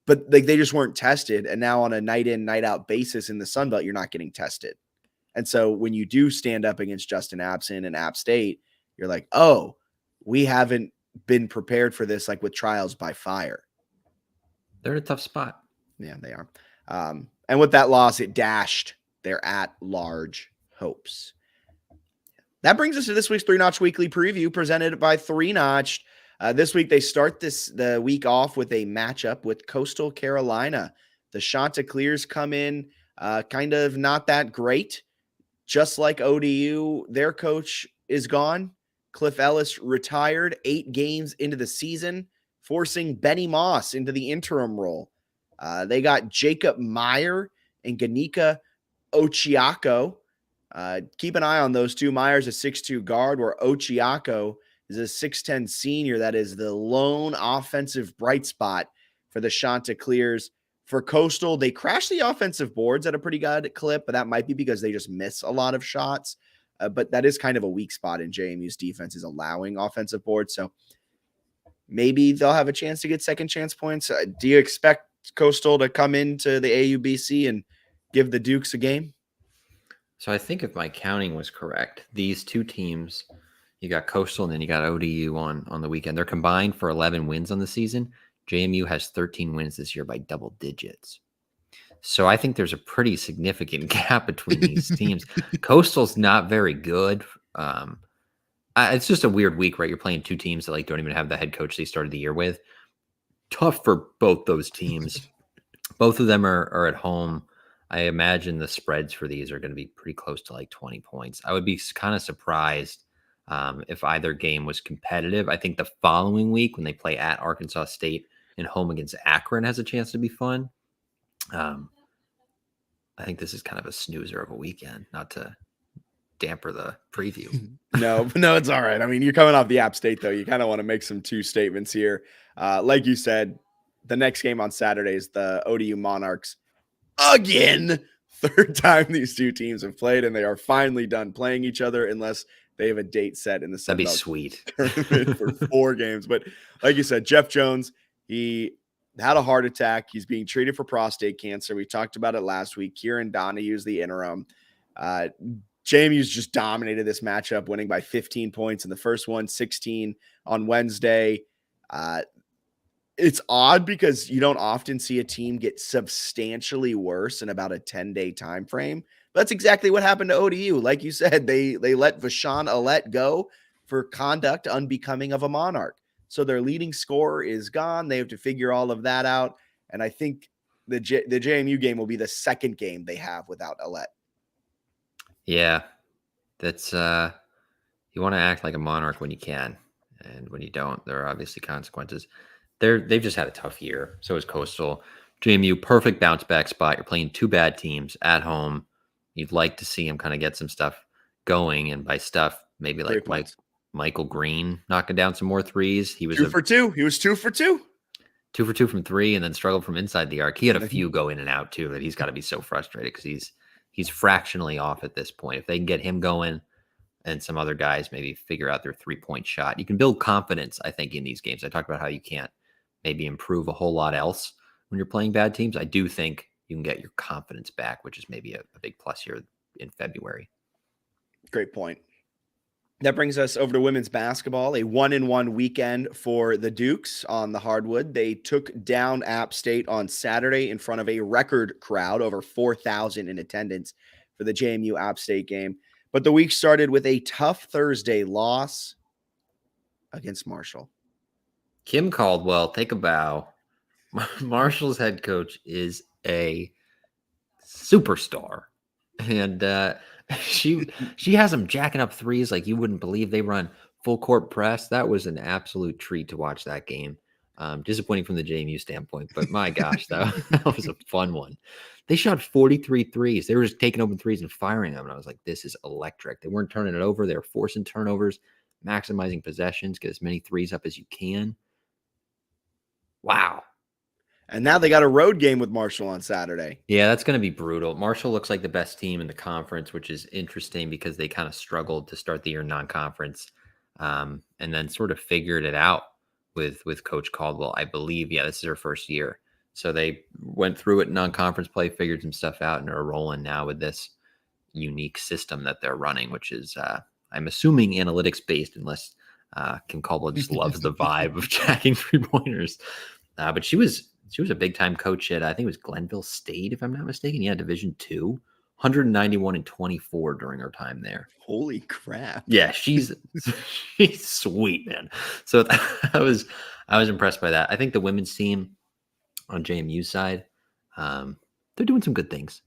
But they just weren't tested. And now on a night in, night out basis in the Sun Belt, you're not getting tested. And so when you do stand up against Justin Abson and App State, you're oh, we haven't been prepared for this with trials by fire. They're in a tough spot. Yeah, they are. And with that loss, it dashed their at-large hopes. That brings us to this week's 3-Notch Weekly Preview presented by 3-Notch. This week, they start the week off with a matchup with Coastal Carolina. The Chanticleers come in kind of not that great. Just like ODU, their coach is gone. Cliff Ellis retired 8 games into the season, forcing Benny Moss into the interim role. They got Jacob Meyer and Ganika Ochiako. Keep an eye on those two. Meyer's a 6'2" guard, where Ochiako is a 6'10" senior. That is the lone offensive bright spot for the Chanticleers. For Coastal, they crash the offensive boards at a pretty good clip, but that might be because they just miss a lot of shots. But that is kind of a weak spot in JMU's defense, is allowing offensive boards. So maybe they'll have a chance to get second chance points. Do you expect Coastal to come into the AUBC and give the Dukes a game? So I think if my counting was correct, these two teams, you got Coastal and then you got ODU on the weekend. They're combined for 11 wins on the season. JMU has 13 wins this year by double digits. So I think there's a pretty significant gap between these teams. Coastal's not very good. It's just a weird week, right? You're playing two teams that don't even have the head coach they started the year with. Tough for both those teams. Both of them are at home. I imagine the spreads for these are going to be pretty close to 20 points. I would be kind of surprised if either game was competitive. I think the following week when they play at Arkansas State and home against Akron has a chance to be fun. I think this is kind of a snoozer of a weekend, not to damper the preview. No, it's all right. I mean, you're coming off the App State, though. You kind of want to make some two statements here. Like you said, the next game on Saturday is the ODU Monarchs. Again, third time these two teams have played, and they are finally done playing each other unless they have a date set in the Sun That'd be Belt sweet tournament for 4 games. But like you said, Jeff Jones, he had a heart attack. He's being treated for prostate cancer. We talked about it last week. Kieran Donahue is the interim. JMU's just dominated this matchup, winning by 15 points in the first one, 16 on Wednesday. It's odd because you don't often see a team get substantially worse in about a 10-day time frame. But that's exactly what happened to ODU. Like you said, they let Vashawn Alette go for conduct unbecoming of a Monarch. So their leading scorer is gone. They have to figure all of that out. And I think the JMU game will be the second game they have without Alette. Yeah, that's you want to act like a Monarch when you can, and when you don't, there are obviously consequences. They've just had a tough year. So is Coastal. JMU, perfect bounce back spot. You're playing two bad teams at home. You'd like to see him kind of get some stuff going, and by stuff, maybe like Michael Green knocking down some more threes. He was 2 for 2. He was 2 for 2. 2 for 2 from three, and then struggled from inside the arc. He had a few go in and out too. That he's got to be so frustrated because he's fractionally off at this point. If they can get him going, and some other guys maybe figure out their 3-point shot, you can build confidence. I think in these games, I talked about how you can't maybe improve a whole lot else when you're playing bad teams. I do think you can get your confidence back, which is maybe a big plus here in February. Great point. That brings us over to women's basketball, a 1-1 weekend for the Dukes on the hardwood. They took down App State on Saturday in front of a record crowd, over 4,000 in attendance for the JMU App State game. But the week started with a tough Thursday loss against Marshall. Kim Caldwell, take a bow. Marshall's head coach is a superstar. And she has them jacking up threes like you wouldn't believe. They run full court press. That was an absolute treat to watch that game. Disappointing from the JMU standpoint, but my gosh, that was a fun one. They shot 43 threes. They were just taking open threes and firing them. And I was like, this is electric. They weren't turning it over. They were forcing turnovers, maximizing possessions, get as many threes up as you can. Wow. And now they got a road game with Marshall on Saturday. Yeah, that's going to be brutal. Marshall looks like the best team in the conference, which is interesting because they kind of struggled to start the year non-conference, and then sort of figured it out with Coach Caldwell. I believe, this is her first year. So they went through it in non-conference play, figured some stuff out, and are rolling now with this unique system that they're running, which is, I'm assuming, analytics-based, unless Kim Caldwell just loves the vibe of jacking three-pointers. But she was a big-time coach at, I think it was Glenville State, if I'm not mistaken. Yeah, Division II, 191 and 24 during her time there. Holy crap. Yeah, she's sweet, man. So I was impressed by that. I think the women's team on JMU's side, they're doing some good things.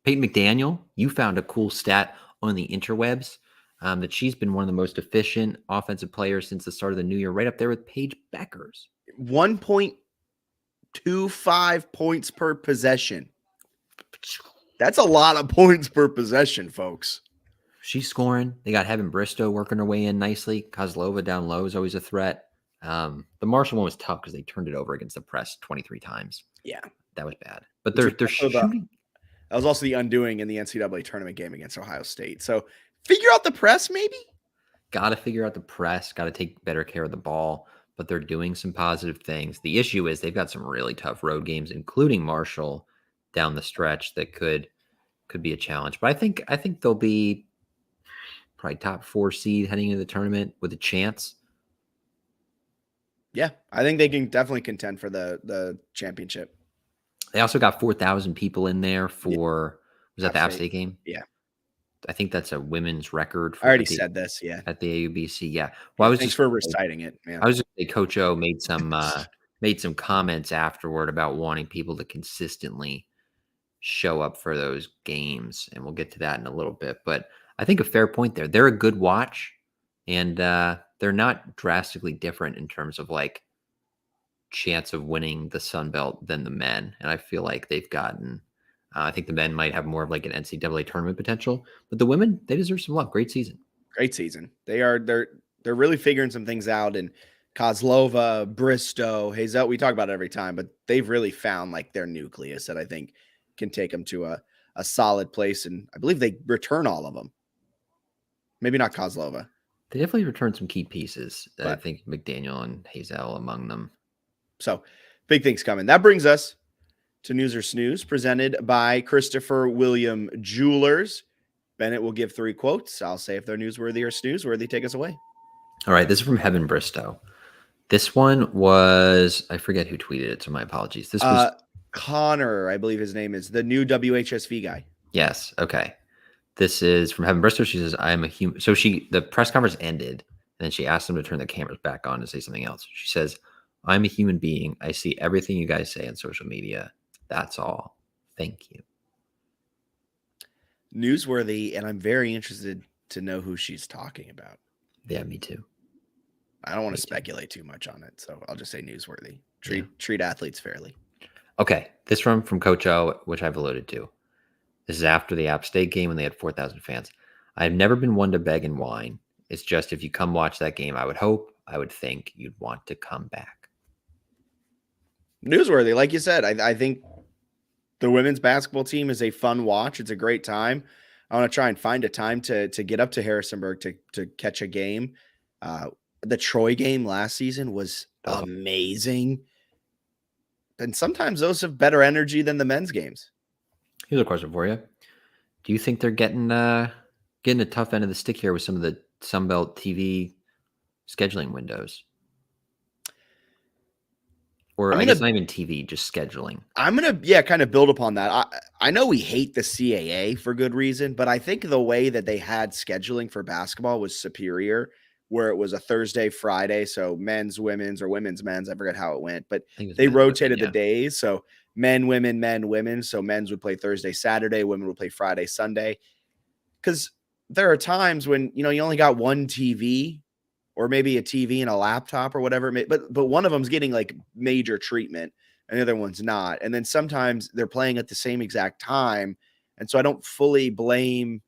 Peyton McDaniel, you found a cool stat on the interwebs that she's been one of the most efficient offensive players since the start of the new year, right up there with Paige Beckers. 1.25 points per possession. That's a lot of points per possession, folks. She's scoring. They got Heaven Bristow working her way in nicely. Kozlova down low is always a threat. The Marshall one was tough because they turned it over against the press 23 times. Yeah. That was bad. But they're shooting. That was also the undoing in the NCAA tournament game against Ohio State. So figure out the press, maybe? Got to figure out the press. Got to take better care of the ball. But they're doing some positive things. The issue is they've got some really tough road games, including Marshall down the stretch, that could be a challenge. But I think they'll be probably top 4 seed heading into the tournament with a chance. Yeah, I think they can definitely contend for the championship. They also got 4,000 people in there for, was that the App State game? Yeah. I think that's a women's record. I already said this, yeah. At the AUBC, yeah. Well, Thanks for reciting it, man. I was just say Coach O made some comments afterward about wanting people to consistently show up for those games, and we'll get to that in a little bit. But I think a fair point there. They're a good watch, and they're not drastically different in terms of like chance of winning the Sun Belt than the men. And I feel like they've gotten, I think the men might have more of like an NCAA tournament potential, but the women, they deserve some love. Great season. Great season. They're really figuring some things out. And Kozlova, Bristow, Hazel, we talk about it every time, but they've really found like their nucleus that I think can take them to a solid place. And I believe they return all of them. Maybe not Kozlova. They definitely returned some key pieces. I think McDaniel and Hazel among them. So big things coming. That brings us to News or Snooze, presented by Christopher William Jewelers. Bennett will give 3 quotes. I'll say if they're newsworthy or snoozeworthy. Take us away. All right, this is from Heaven Bristow. This one was, I forget who tweeted it, so my apologies. This was Connor, I believe his name is, the new WHSV guy. Yes. Okay. This is from Heaven Bristow. She says, I am a human. So the press conference ended, and then she asked them to turn the cameras back on to say something else. She says, I'm a human being. I see everything you guys say on social media. That's all. Thank you. Newsworthy, and I'm very interested to know who she's talking about. Yeah, me too. I don't want to speculate too much on it, so I'll just say newsworthy. Treat athletes fairly. Okay. This one from Coach O, which I've alluded to. This is after the App State game when they had 4,000 fans. I've never been one to beg and whine. It's just if you come watch that game, I would think you'd want to come back. Newsworthy, like you said, I think the women's basketball team is a fun watch. It's a great time. I want to try and find a time to get up to Harrisonburg to catch a game. The Troy game last season was amazing. And sometimes those have better energy than the men's games. Here's a question for you. Do you think they're getting a tough end of the stick here with some of the Sunbelt TV scheduling windows? Or I guess not even TV, just scheduling. I'm going to, kind of build upon that. I know we hate the CAA for good reason, but I think the way that they had scheduling for basketball was superior, where it was a Thursday, Friday. So men's, women's, or women's, men's. I forget how it went, but they rotated the days. So men, women. So men's would play Thursday, Saturday. Women would play Friday, Sunday. Because there are times when, you only got one TV or maybe a TV and a laptop or whatever. But one of them's getting like major treatment and the other one's not. And then sometimes they're playing at the same exact time. And so I don't fully blame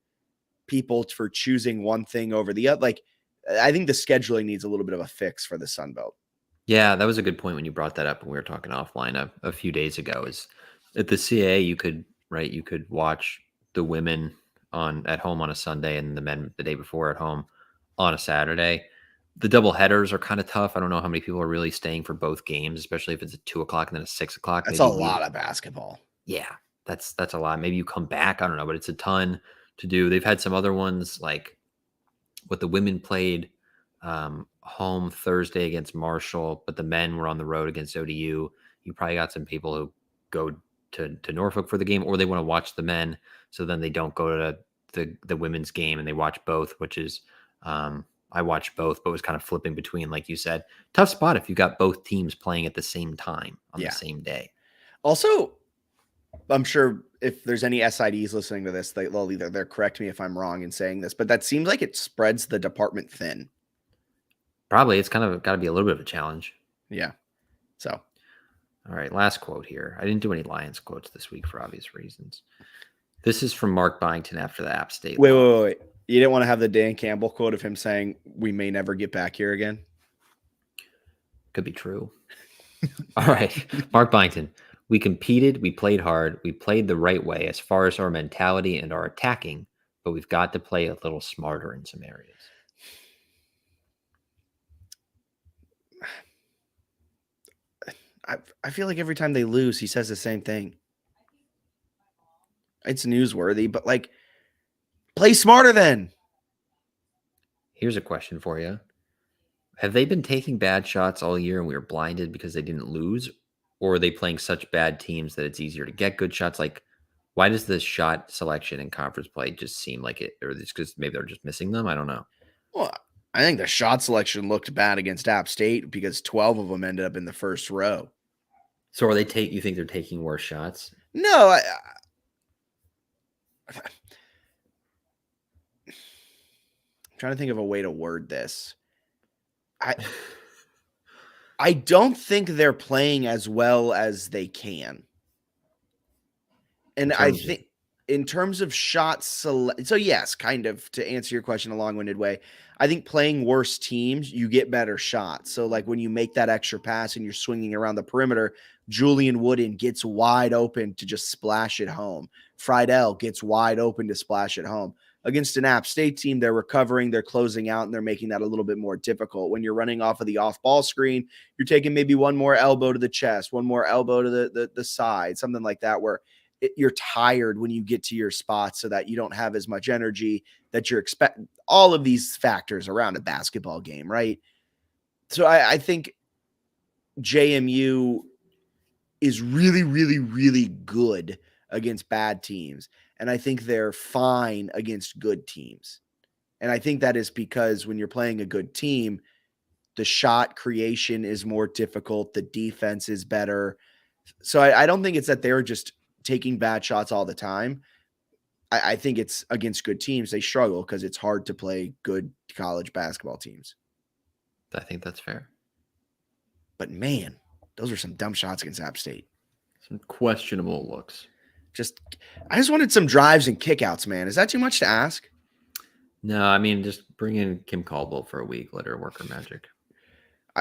people for choosing one thing over the other. Like, I think the scheduling needs a little bit of a fix for the Sun Belt. Yeah, that was a good point when you brought that up when we were talking offline a few days ago. Is at the CAA you could watch the women at home on a Sunday and the men the day before at home on a Saturday. The double headers are kind of tough. I don't know how many people are really staying for both games, especially if it's at 2:00 and then a 6:00. That's a lot of basketball. Yeah, that's a lot. Maybe you come back. I don't know, but it's a ton to do. They've had some other ones like what the women played home Thursday against Marshall, but the men were on the road against ODU. You probably got some people who go to Norfolk for the game, or they want to watch the men, so then they don't go to the women's game and they watch both, which is I watched both, but was kind of flipping between, like you said, tough spot if you got both teams playing at the same time on the same day. Also, I'm sure if there's any SIDs listening to this, they'll either correct me if I'm wrong in saying this, but that seems like it spreads the department thin. Probably. It's kind of got to be a little bit of a challenge. Yeah. So. All right. Last quote here. I didn't do any Lions quotes this week for obvious reasons. This is from Mark Byington after the App State. Wait. You didn't want to have the Dan Campbell quote of him saying, we may never get back here again? Could be true. All right. Mark Byington. We competed. We played hard. We played the right way as far as our mentality and our attacking, but we've got to play a little smarter in some areas. I feel like every time they lose, he says the same thing. It's newsworthy, but like, play smarter then. Here's a question for you. Have they been taking bad shots all year and we were blinded because they didn't lose? Or are they playing such bad teams that it's easier to get good shots? Like, why does the shot selection in conference play just seem like it? Or it's because maybe they're just missing them? I don't know. Well, I think the shot selection looked bad against App State because 12 of them ended up in the first row. So are you think they're taking worse shots? No, I'm trying to think of a way to word this. I don't think they're playing as well as they can. And I think in terms of shots, so yes, kind of to answer your question a long-winded way, I think playing worse teams, you get better shots. So like when you make that extra pass and you're swinging around the perimeter, Julian Wooden gets wide open to just splash it home. Friedel gets wide open to splash it home. Against an App State team, they're recovering, they're closing out, and they're making that a little bit more difficult. When you're running off of the off-ball screen, you're taking maybe one more elbow to the chest, one more elbow to the side, something like that, where you're tired when you get to your spot so that you don't have as much energy that you're expecting. All of these factors around a basketball game, right? So I think JMU is really, really, really good against bad teams. And I think they're fine against good teams. And I think that is because when you're playing a good team, the shot creation is more difficult. The defense is better. So I don't think it's that they're just taking bad shots all the time. I think it's against good teams. They struggle because it's hard to play good college basketball teams. I think that's fair. But man, those are some dumb shots against App State. Some questionable looks. I just wanted some drives and kickouts, man. Is that too much to ask? No, I mean, just bring in Kim Caldwell for a week. Let her work her magic.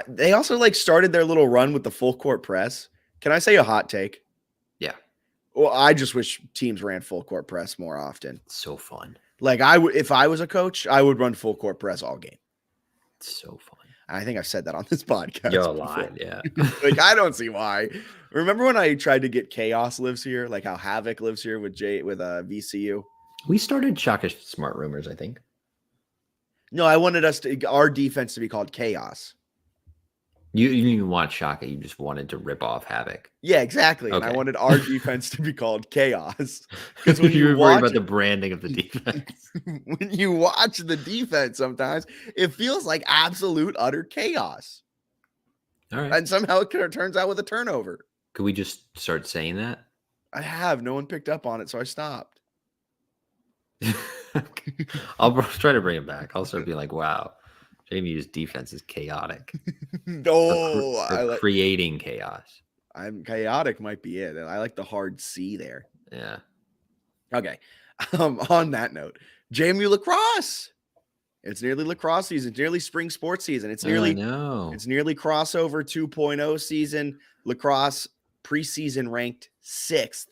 They also started their little run with the full court press. Can I say a hot take? Yeah. Well, I just wish teams ran full court press more often. It's so fun. If I was a coach, I would run full court press all game. It's so fun. I think I've said that on this podcast. You're lying, yeah. I don't see why. Remember when I tried to get Chaos lives here, like how Havoc lives here with VCU? We started Shaka Smart Rumors, I think. No, I wanted our defense to be called Chaos. You didn't even want Shaka. You just wanted to rip off Havoc. Yeah, exactly. Okay. And I wanted our defense to be called Chaos. Because when you were worried about the branding of the defense. When you watch the defense, sometimes it feels like absolute utter chaos. All right. And somehow it turns out with a turnover. Could we just start saying that? I have. No one picked up on it, so I stopped. I'll try to bring it back. I'll start being like, wow, JMU's defense is chaotic. Creating chaos. I'm chaotic might be it. I like the hard C there. Yeah. Okay. On that note, JMU lacrosse. It's nearly lacrosse season. It's nearly spring sports season. It's nearly crossover 2.0 season. Lacrosse preseason ranked 6th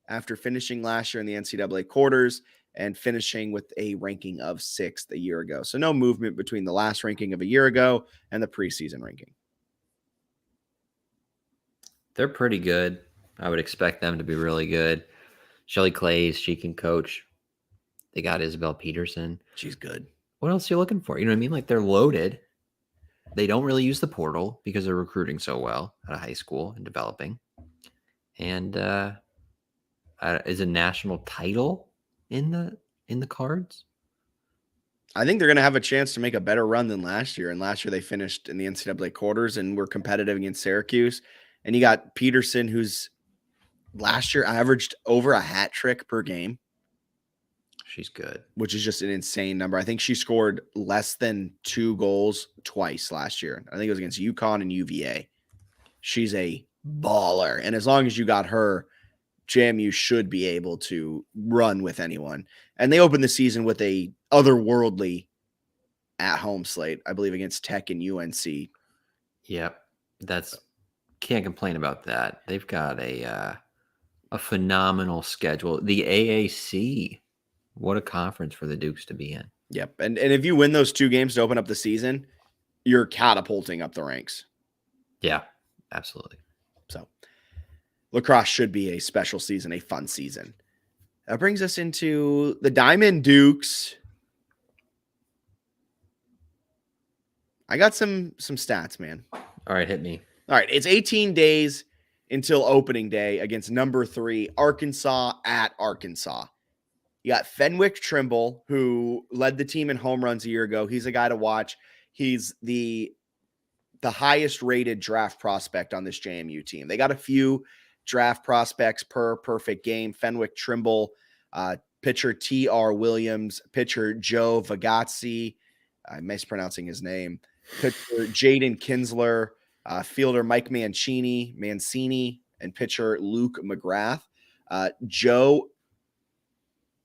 after finishing last year in the NCAA quarters and finishing with a ranking of 6th a year ago. So no movement between the last ranking of a year ago and the preseason ranking. They're pretty good. I would expect them to be really good. Shelly Clays, she can coach. They got Isabel Peterson. She's good. What else are you looking for? You know what I mean? Like, they're loaded. They don't really use the portal because they're recruiting so well out of high school and developing. And is a national title in the cards? I think they're going to have a chance to make a better run than last year. And last year they finished in the NCAA quarters and were competitive against Syracuse. And you got Peterson, who's last year averaged over a hat trick per game. She's good. Which is just an insane number. I think she scored less than 2 goals twice last year. I think it was against UConn and UVA. She's a baller. And as long as you got her, JMU should be able to run with anyone. And they opened the season with a otherworldly at-home slate, I believe, against Tech and UNC. Yep. Can't complain about that. They've got a phenomenal schedule. The AAC, what a conference for the Dukes to be in. Yep. And if you win those 2 games to open up the season, you're catapulting up the ranks. Yeah, absolutely. So lacrosse should be a special season, a fun season. That brings us into the Diamond Dukes. I got some stats, man. All right, hit me. All right, it's 18 days until opening day against number 3, Arkansas at Arkansas. You got Fenwick Trimble, who led the team in home runs a year ago. He's a guy to watch. He's the highest rated draft prospect on this JMU team. They got a few draft prospects per perfect game. Fenwick Trimble, pitcher T.R. Williams, pitcher Joe Vagazzi, I'm mispronouncing his name, pitcher Jaden Kinsler, fielder Mike Mancini, and pitcher Luke McGrath. Joe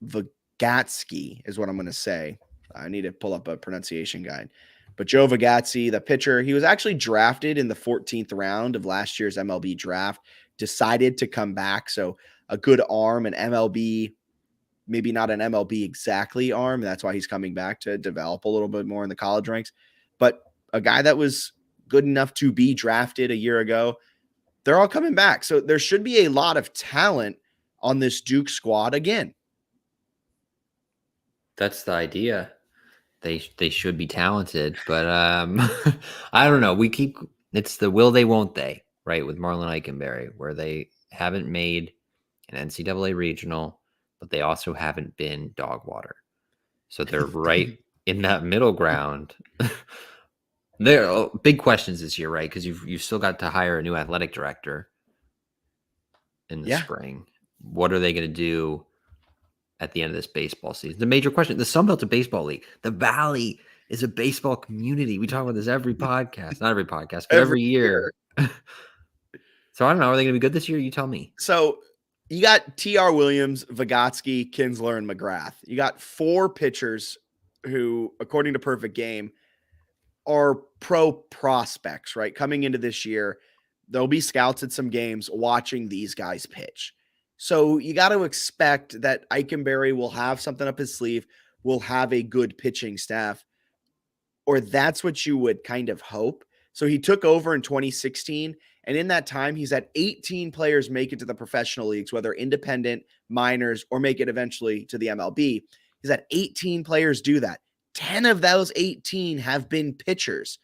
Vagatsky is what I'm going to say. I need to pull up a pronunciation guide. But Joe Vagatsky, the pitcher, he was actually drafted in the 14th round of last year's MLB draft, decided to come back. So a good arm, an MLB, maybe not an MLB exactly arm. That's why he's coming back to develop a little bit more in the college ranks. But a guy that was good enough to be drafted a year ago, they're all coming back. So there should be a lot of talent on this Duke squad again. That's the idea. They should be talented, but I don't know. It's the will they, won't they, right? With Marlon Eikenberry, where they haven't made an NCAA regional, but they also haven't been dog water. So they're right in that middle ground. There are big questions this year, right? Because you've still got to hire a new athletic director in the spring. What are they going to do at the end of this baseball season? The major question: the Sun Belt's a baseball league. The Valley is a baseball community. We talk about this every podcast, not every podcast, but every year. So I don't know. Are they going to be good this year? You tell me. So you got T.R. Williams, Vygotsky, Kinsler, and McGrath. You got 4 pitchers who, according to Perfect Game, are pro prospects, right? Coming into this year, there'll be scouts at some games watching these guys pitch. So you got to expect that Eikenberry will have something up his sleeve, will have a good pitching staff, or that's what you would kind of hope. So he took over in 2016, and in that time, he's had 18 players make it to the professional leagues, whether independent, minors, or make it eventually to the MLB. He's had 18 players do that. 10 of those 18 have been pitchers.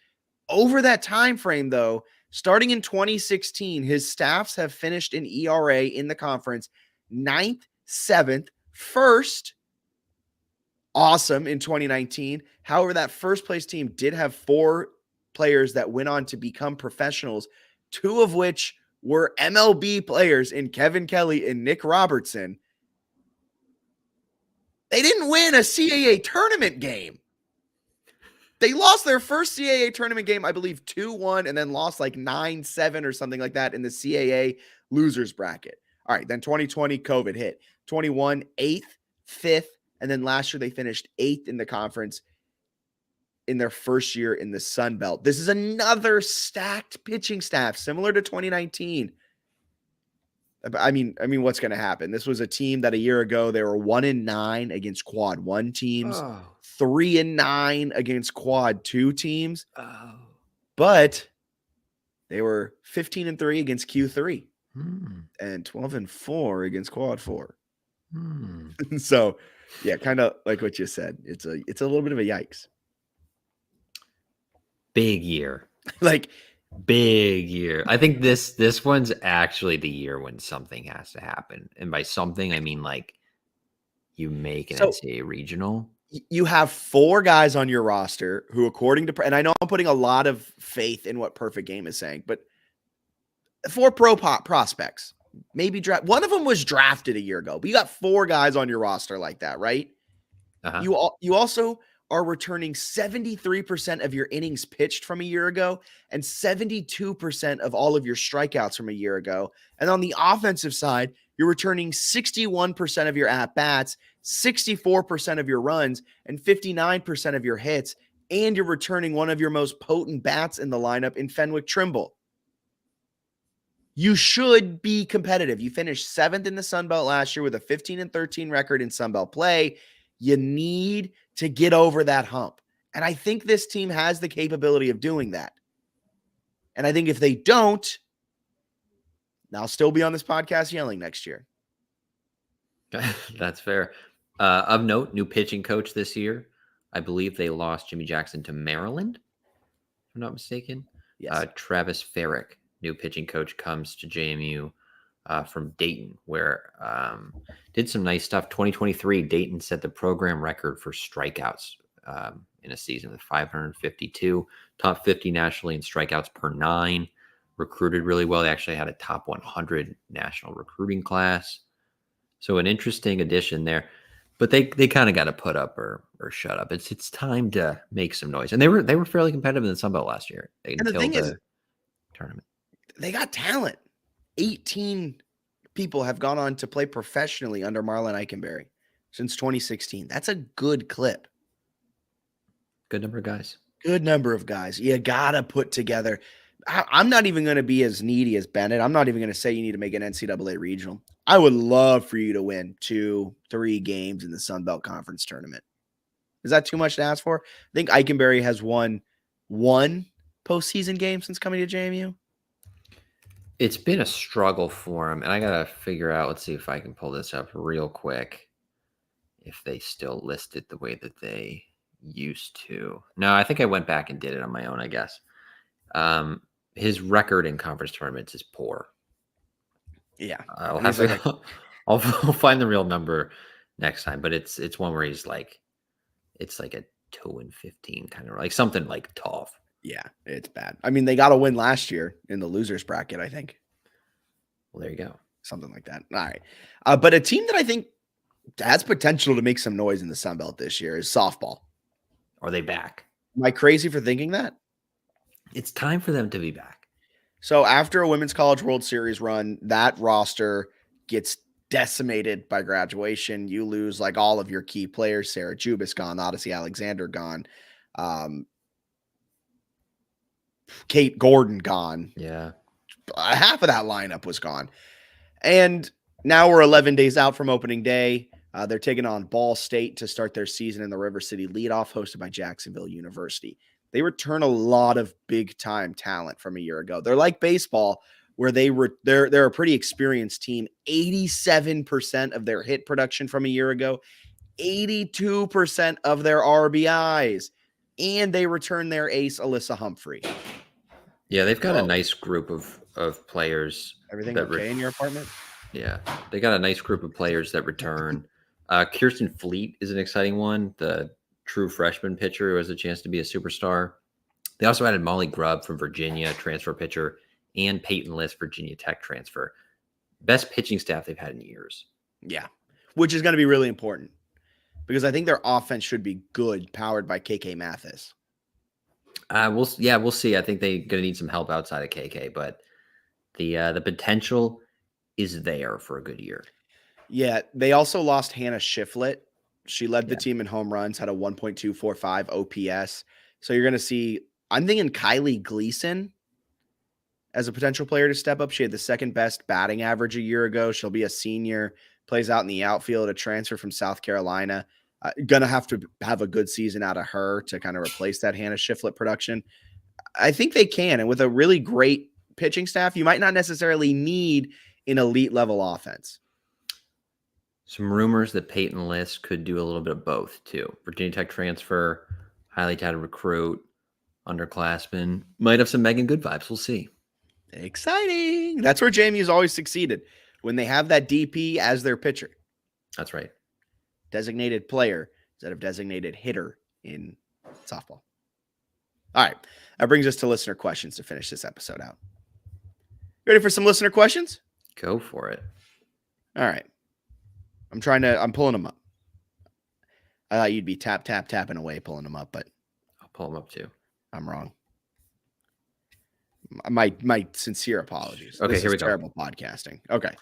Over that time frame, though, starting in 2016, his staffs have finished in ERA in the conference 9th, 7th, 1st. Awesome in 2019. However, that first place team did have 4 players that went on to become professionals, 2 of which were MLB players in Kevin Kelly and Nick Robertson. They didn't win a CAA tournament game. They lost their first CAA tournament game, I believe 2-1, and then lost like 9-7 or something like that in the CAA losers bracket. All right, then 2020, COVID hit. 21, 8th, 5th, and then last year they finished 8th in the conference in their first year in the Sun Belt. This is another stacked pitching staff, similar to 2019. I mean, what's going to happen? This was a team that a year ago they were 1-9 against quad 1 teams, 3-9 against quad 2 teams, but they were 15-3 against Q3 and 12-4 against quad 4. So, yeah, kind of like what you said. It's a little bit of a yikes. Big year. Like. Big year. I think this one's actually the year when something has to happen. And by something, I mean like you make an NCAA regional. You have 4 guys on your roster who, according to, and I know I'm putting a lot of faith in what Perfect Game is saying, but 4 pro prospects, maybe draft. One of them was drafted a year ago, but you got 4 guys on your roster like that, right? You also are returning 73% of your innings pitched from a year ago and 72% of all of your strikeouts from a year ago. And on the offensive side, you're returning 61% of your at-bats, 64% of your runs, and 59% of your hits. And you're returning one of your most potent bats in the lineup in Fenwick Trimble. You should be competitive. You finished 7th in the Sun Belt last year with a 15-13 record in Sun Belt play. You need to get over that hump. And I think this team has the capability of doing that. And I think if they don't, I'll still be on this podcast yelling next year. That's fair. Of note, new pitching coach this year. I believe they lost Jimmy Jackson to Maryland, if I'm not mistaken. Yes. Travis Farrick, new pitching coach, comes to JMU from Dayton, where did some nice stuff. 2023, Dayton set the program record for strikeouts in a season with 552, top 50 nationally in strikeouts per 9, recruited really well. They actually had a top 100 national recruiting class. So an interesting addition there, but they kind of got to put up or shut up. It's time to make some noise. And they were fairly competitive in the Sun Belt last year until the thing is, tournament. They got talent. 18 people have gone on to play professionally under Marlon Eikenberry since 2016. That's a good clip. Good number of guys. Good number of guys. You got to put together. I'm not even going to be as needy as Bennett. I'm not even going to say you need to make an NCAA regional. I would love for you to win 2-3 games in the Sun Belt Conference tournament. Is that too much to ask for? I think Eikenberry has won 1 postseason game since coming to JMU. It's been a struggle for him, and I gotta figure out. Let's see if I can pull this up real quick. If they still list it the way that they used to. No, I think I went back and did it on my own. I guess his record in conference tournaments is poor. Yeah, I'll and have he's to. I'll find the real number next time, but it's one where he's like, it's like a 2-15 kind of like something like tough. yeah, it's bad. I mean, they got a win last year in the losers bracket, I think. Well, there you go. Something like that. All right. But a team that I think has potential to make some noise in the Sun Belt this year is softball. Are they back? Am I crazy for thinking that? It's time for them to be back. So after a Women's College World Series run, that roster gets decimated by graduation. You lose like all of your key players. Sarah Jubis gone, Odyssey Alexander gone, Kate Gordon gone. Yeah. Half of that lineup was gone. And now we're 11 days out from opening day. They're taking on Ball State to start their season in the River City Leadoff, hosted by Jacksonville University. They return a lot of big-time talent from a year ago. They're like baseball, where they're a pretty experienced team. 87% of their hit production from a year ago, 82% of their RBIs, and they return their ace, Alyssa Humphrey. Yeah, they've got a nice group of players. Everything okay in your apartment? Yeah, they got a nice group of players that return. Kirsten Fleet is an exciting one, the true freshman pitcher who has a chance to be a superstar. They also added Molly Grubb from Virginia, transfer pitcher, and Peyton List, Virginia Tech transfer. Best pitching staff they've had in years. Yeah, which is going to be really important because I think their offense should be good, powered by KK Mathis. We'll see. I think they're going to need some help outside of KK, but the potential is there for a good year. Yeah, they also lost Hannah Shiflett. She led the team in home runs, had a 1.245 OPS. So you're going to see, I'm thinking Kylie Gleason as a potential player to step up. She had the second best batting average a year ago. She'll be a senior, plays out in the outfield, a transfer from South Carolina. Going to have to have a good season out of her to kind of replace that Hannah Shiflett production. I think they can. And with a really great pitching staff, you might not necessarily need an elite level offense. Some rumors that Peyton List could do a little bit of both too. Virginia Tech transfer, highly touted recruit, underclassman, might have some Megan Good vibes. We'll see. Exciting. That's where JMU's always succeeded, when they have that DP as their pitcher. That's right. Designated player instead of designated hitter in softball. All right. That brings us to listener questions to finish this episode out. Ready for some listener questions? Go for it. All right. I'm pulling them up. I thought you'd be tapping away, pulling them up, but I'll pull them up too. I'm wrong. My sincere apologies. Okay, here we go. Terrible podcasting. Okay.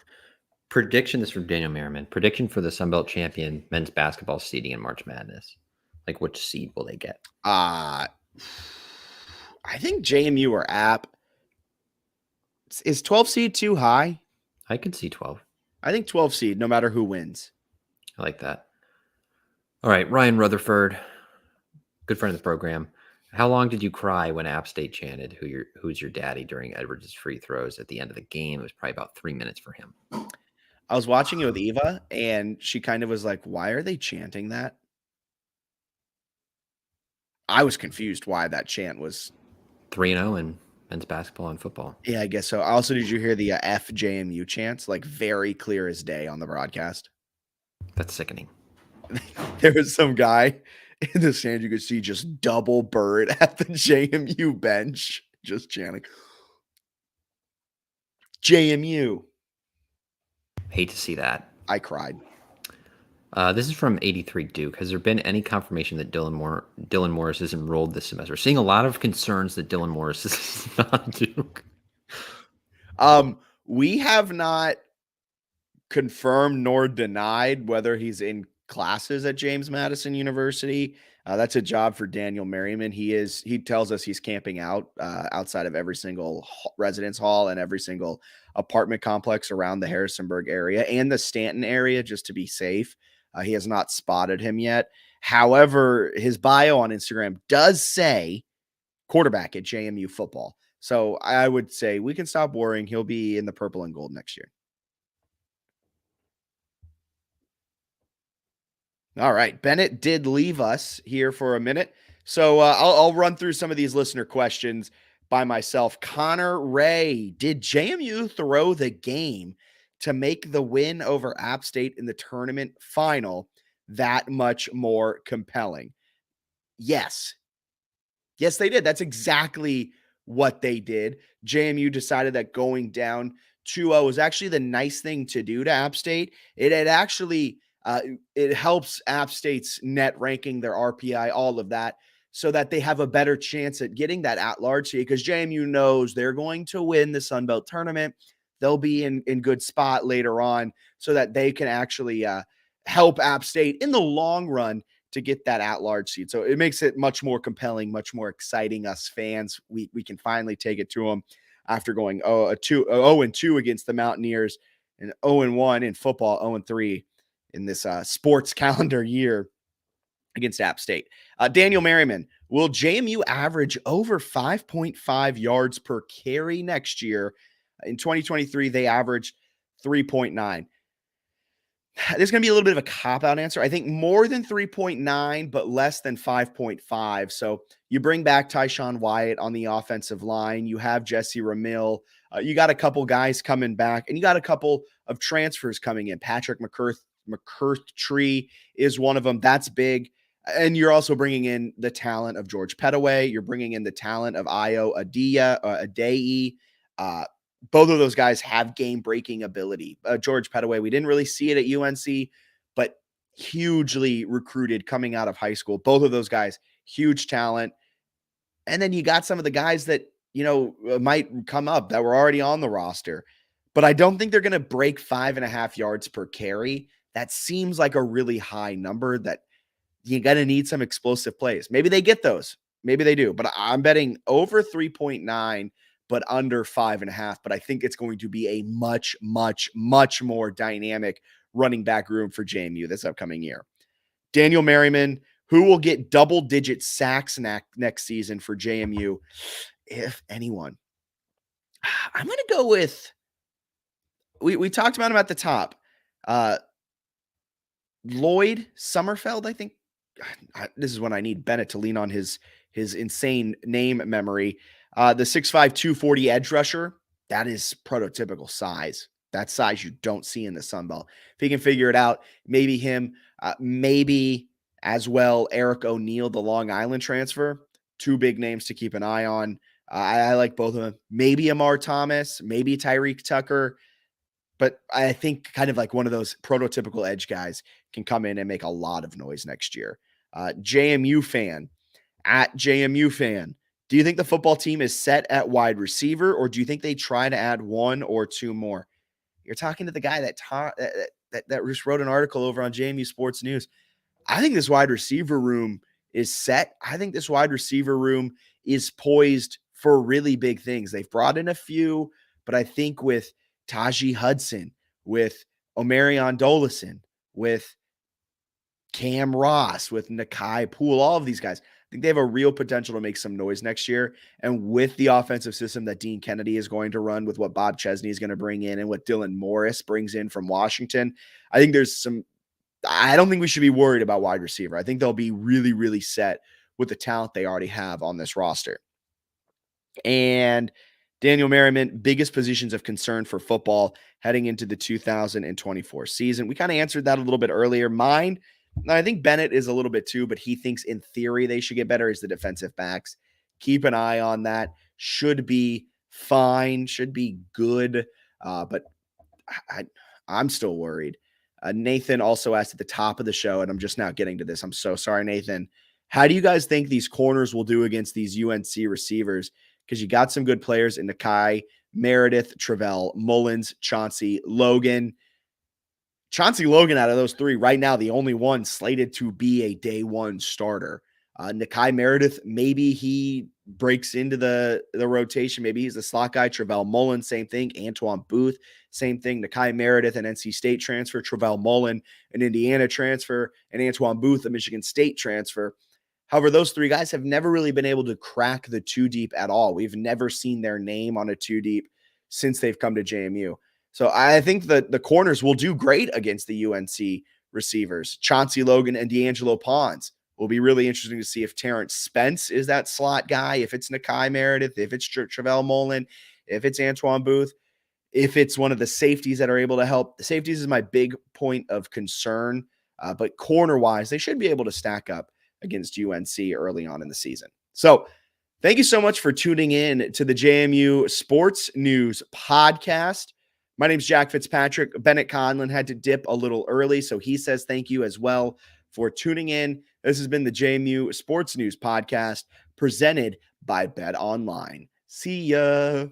Prediction, this is from Daniel Merriman. Prediction for the Sun Belt champion men's basketball seeding in March Madness. Like, which seed will they get? I think JMU or App. Is 12 seed too high? I could see 12. I think 12 seed, no matter who wins. I like that. All right, Ryan Rutherford, good friend of the program. How long did you cry when App State chanted "Who's your daddy" during Edwards' free throws at the end of the game? It was probably about 3 minutes for him. I was watching it with Eva, and she kind of was like, "Why are they chanting that?" I was confused why that chant was 3-0 in men's basketball and football. Yeah, I guess so. Also, did you hear the FJMU chants? Like, very clear as day on the broadcast. That's sickening. There was some guy in the stand you could see just double bird at the JMU bench, just chanting JMU. Hate to see that. I cried. This is from 83 Duke. Has there been any confirmation that Dylan Morris is enrolled this semester? Seeing a lot of concerns that Dylan Morris is not Duke. We have not confirmed nor denied whether he's in classes at James Madison University. That's a job for Daniel Merriman. He tells us he's camping out outside of every single residence hall and every single apartment complex around the Harrisonburg area and the Stanton area, just to be safe. He has not spotted him yet. However, his bio on Instagram does say quarterback at JMU football. So I would say we can stop worrying. He'll be in the purple and gold next year. All right. Bennett did leave us here for a minute. So I'll run through some of these listener questions by myself. Connor Ray, did JMU throw the game to make the win over App State in the tournament final that much more compelling? Yes. Yes, they did. That's exactly what they did. JMU decided that going down 2-0 was actually the nice thing to do to App State. It had actually it helps App State's net ranking, their RPI, all of that, so that they have a better chance at getting that at-large seed because JMU knows they're going to win the Sun Belt tournament. They'll be in good spot later on so that they can actually help App State in the long run to get that at-large seed. So it makes it much more compelling, much more exciting. Us fans, we can finally take it to them after going 0-2 against the Mountaineers and 0-1 in football, 0-3 in this sports calendar year against App State. Daniel Merriman, will JMU average over 5.5 yards per carry next year? In 2023, they averaged 3.9. There's going to be a little bit of a cop-out answer. I think more than 3.9, but less than 5.5. So you bring back Tyshawn Wyatt on the offensive line. You have Jesse Ramil. You got a couple guys coming back, and you got a couple of transfers coming in. Patrick McCurtry is one of them. That's big. And you're also bringing in the talent of George Pettaway. You're bringing in the talent of Ayo Adei. Both of those guys have game-breaking ability. George Pettaway, we didn't really see it at UNC, but hugely recruited coming out of high school. Both of those guys, huge talent. And then you got some of the guys that, might come up that were already on the roster. But I don't think they're going to break 5.5 yards per carry. That seems like a really high number that you're going to need some explosive plays. Maybe they get those. Maybe they do. But I'm betting over 3.9, but under 5.5. But I think it's going to be a much, much, much more dynamic running back room for JMU this upcoming year. Daniel Merriman, who will get double-digit sacks next season for JMU, if anyone? I'm going to go with, we talked about him at the top. Lloyd Sommerfeld, I think. This is when I need Bennett to lean on his insane name memory. The 6'5", 240 edge rusher, that is prototypical size. That size you don't see in the Sun Belt. If he can figure it out, maybe him, maybe as well Eric O'Neill, the Long Island transfer. Two big names to keep an eye on. I like both of them. Maybe Amar Thomas, maybe Tyreek Tucker. But I think kind of like one of those prototypical edge guys can come in and make a lot of noise next year. JMU fan, at JMU fan, do you think the football team is set at wide receiver, or do you think they try to add one or two more? You're talking to the guy that just wrote an article over on JMU Sports News. I think this wide receiver room is set. I think this wide receiver room is poised for really big things. They've brought in a few, but I think with Tajee Hudson, with Omarion Dolison, with Cam Ross, with Nakai Poole, all of these guys, I think they have a real potential to make some noise next year. And with the offensive system that Dean Kennedy is going to run, with what Bob Chesney is going to bring in and what Dylan Morris brings in from Washington, I think I don't think we should be worried about wide receiver. I think they'll be really, really set with the talent they already have on this roster. And Daniel Merriman, biggest positions of concern for football heading into the 2024 season. We kind of answered that a little bit earlier. Mine, I think Bennett is a little bit too, but he thinks in theory they should get better, is the defensive backs. Keep an eye on that. Should be fine, should be good, but I'm still worried. Nathan also asked at the top of the show, and I'm just now getting to this. I'm so sorry, Nathan. How do you guys think these corners will do against these UNC receivers? Because you got some good players in Nakai, Meredith, Travell, Mullins, Chauncey, Logan. Chauncey Logan, out of those three, right now, the only one slated to be a day one starter. Nakai Meredith, maybe he breaks into the rotation. Maybe he's the slot guy. Travell Mullins, same thing. Antoine Booth, same thing. Nakai Meredith, an NC State transfer. Travell Mullen, an Indiana transfer. And Antoine Booth, a Michigan State transfer. However, those three guys have never really been able to crack the 2 deep at all. We've never seen their name on a 2 deep since they've come to JMU. So I think that the corners will do great against the UNC receivers. Chauncey Logan and D'Angelo Pons will be really interesting to see if Terrence Spence is that slot guy, if it's Nakai Meredith, if it's Travell Mullen, if it's Antoine Booth, if it's one of the safeties that are able to help. The safeties is my big point of concern, but corner-wise, they should be able to stack up against UNC early on in the season. So thank you so much for tuning in to the JMU Sports News Podcast. My name's Jack Fitzpatrick. Bennett Conlon had to dip a little early, so he says thank you as well for tuning in. This has been the JMU Sports News Podcast presented by Bet Online. See ya.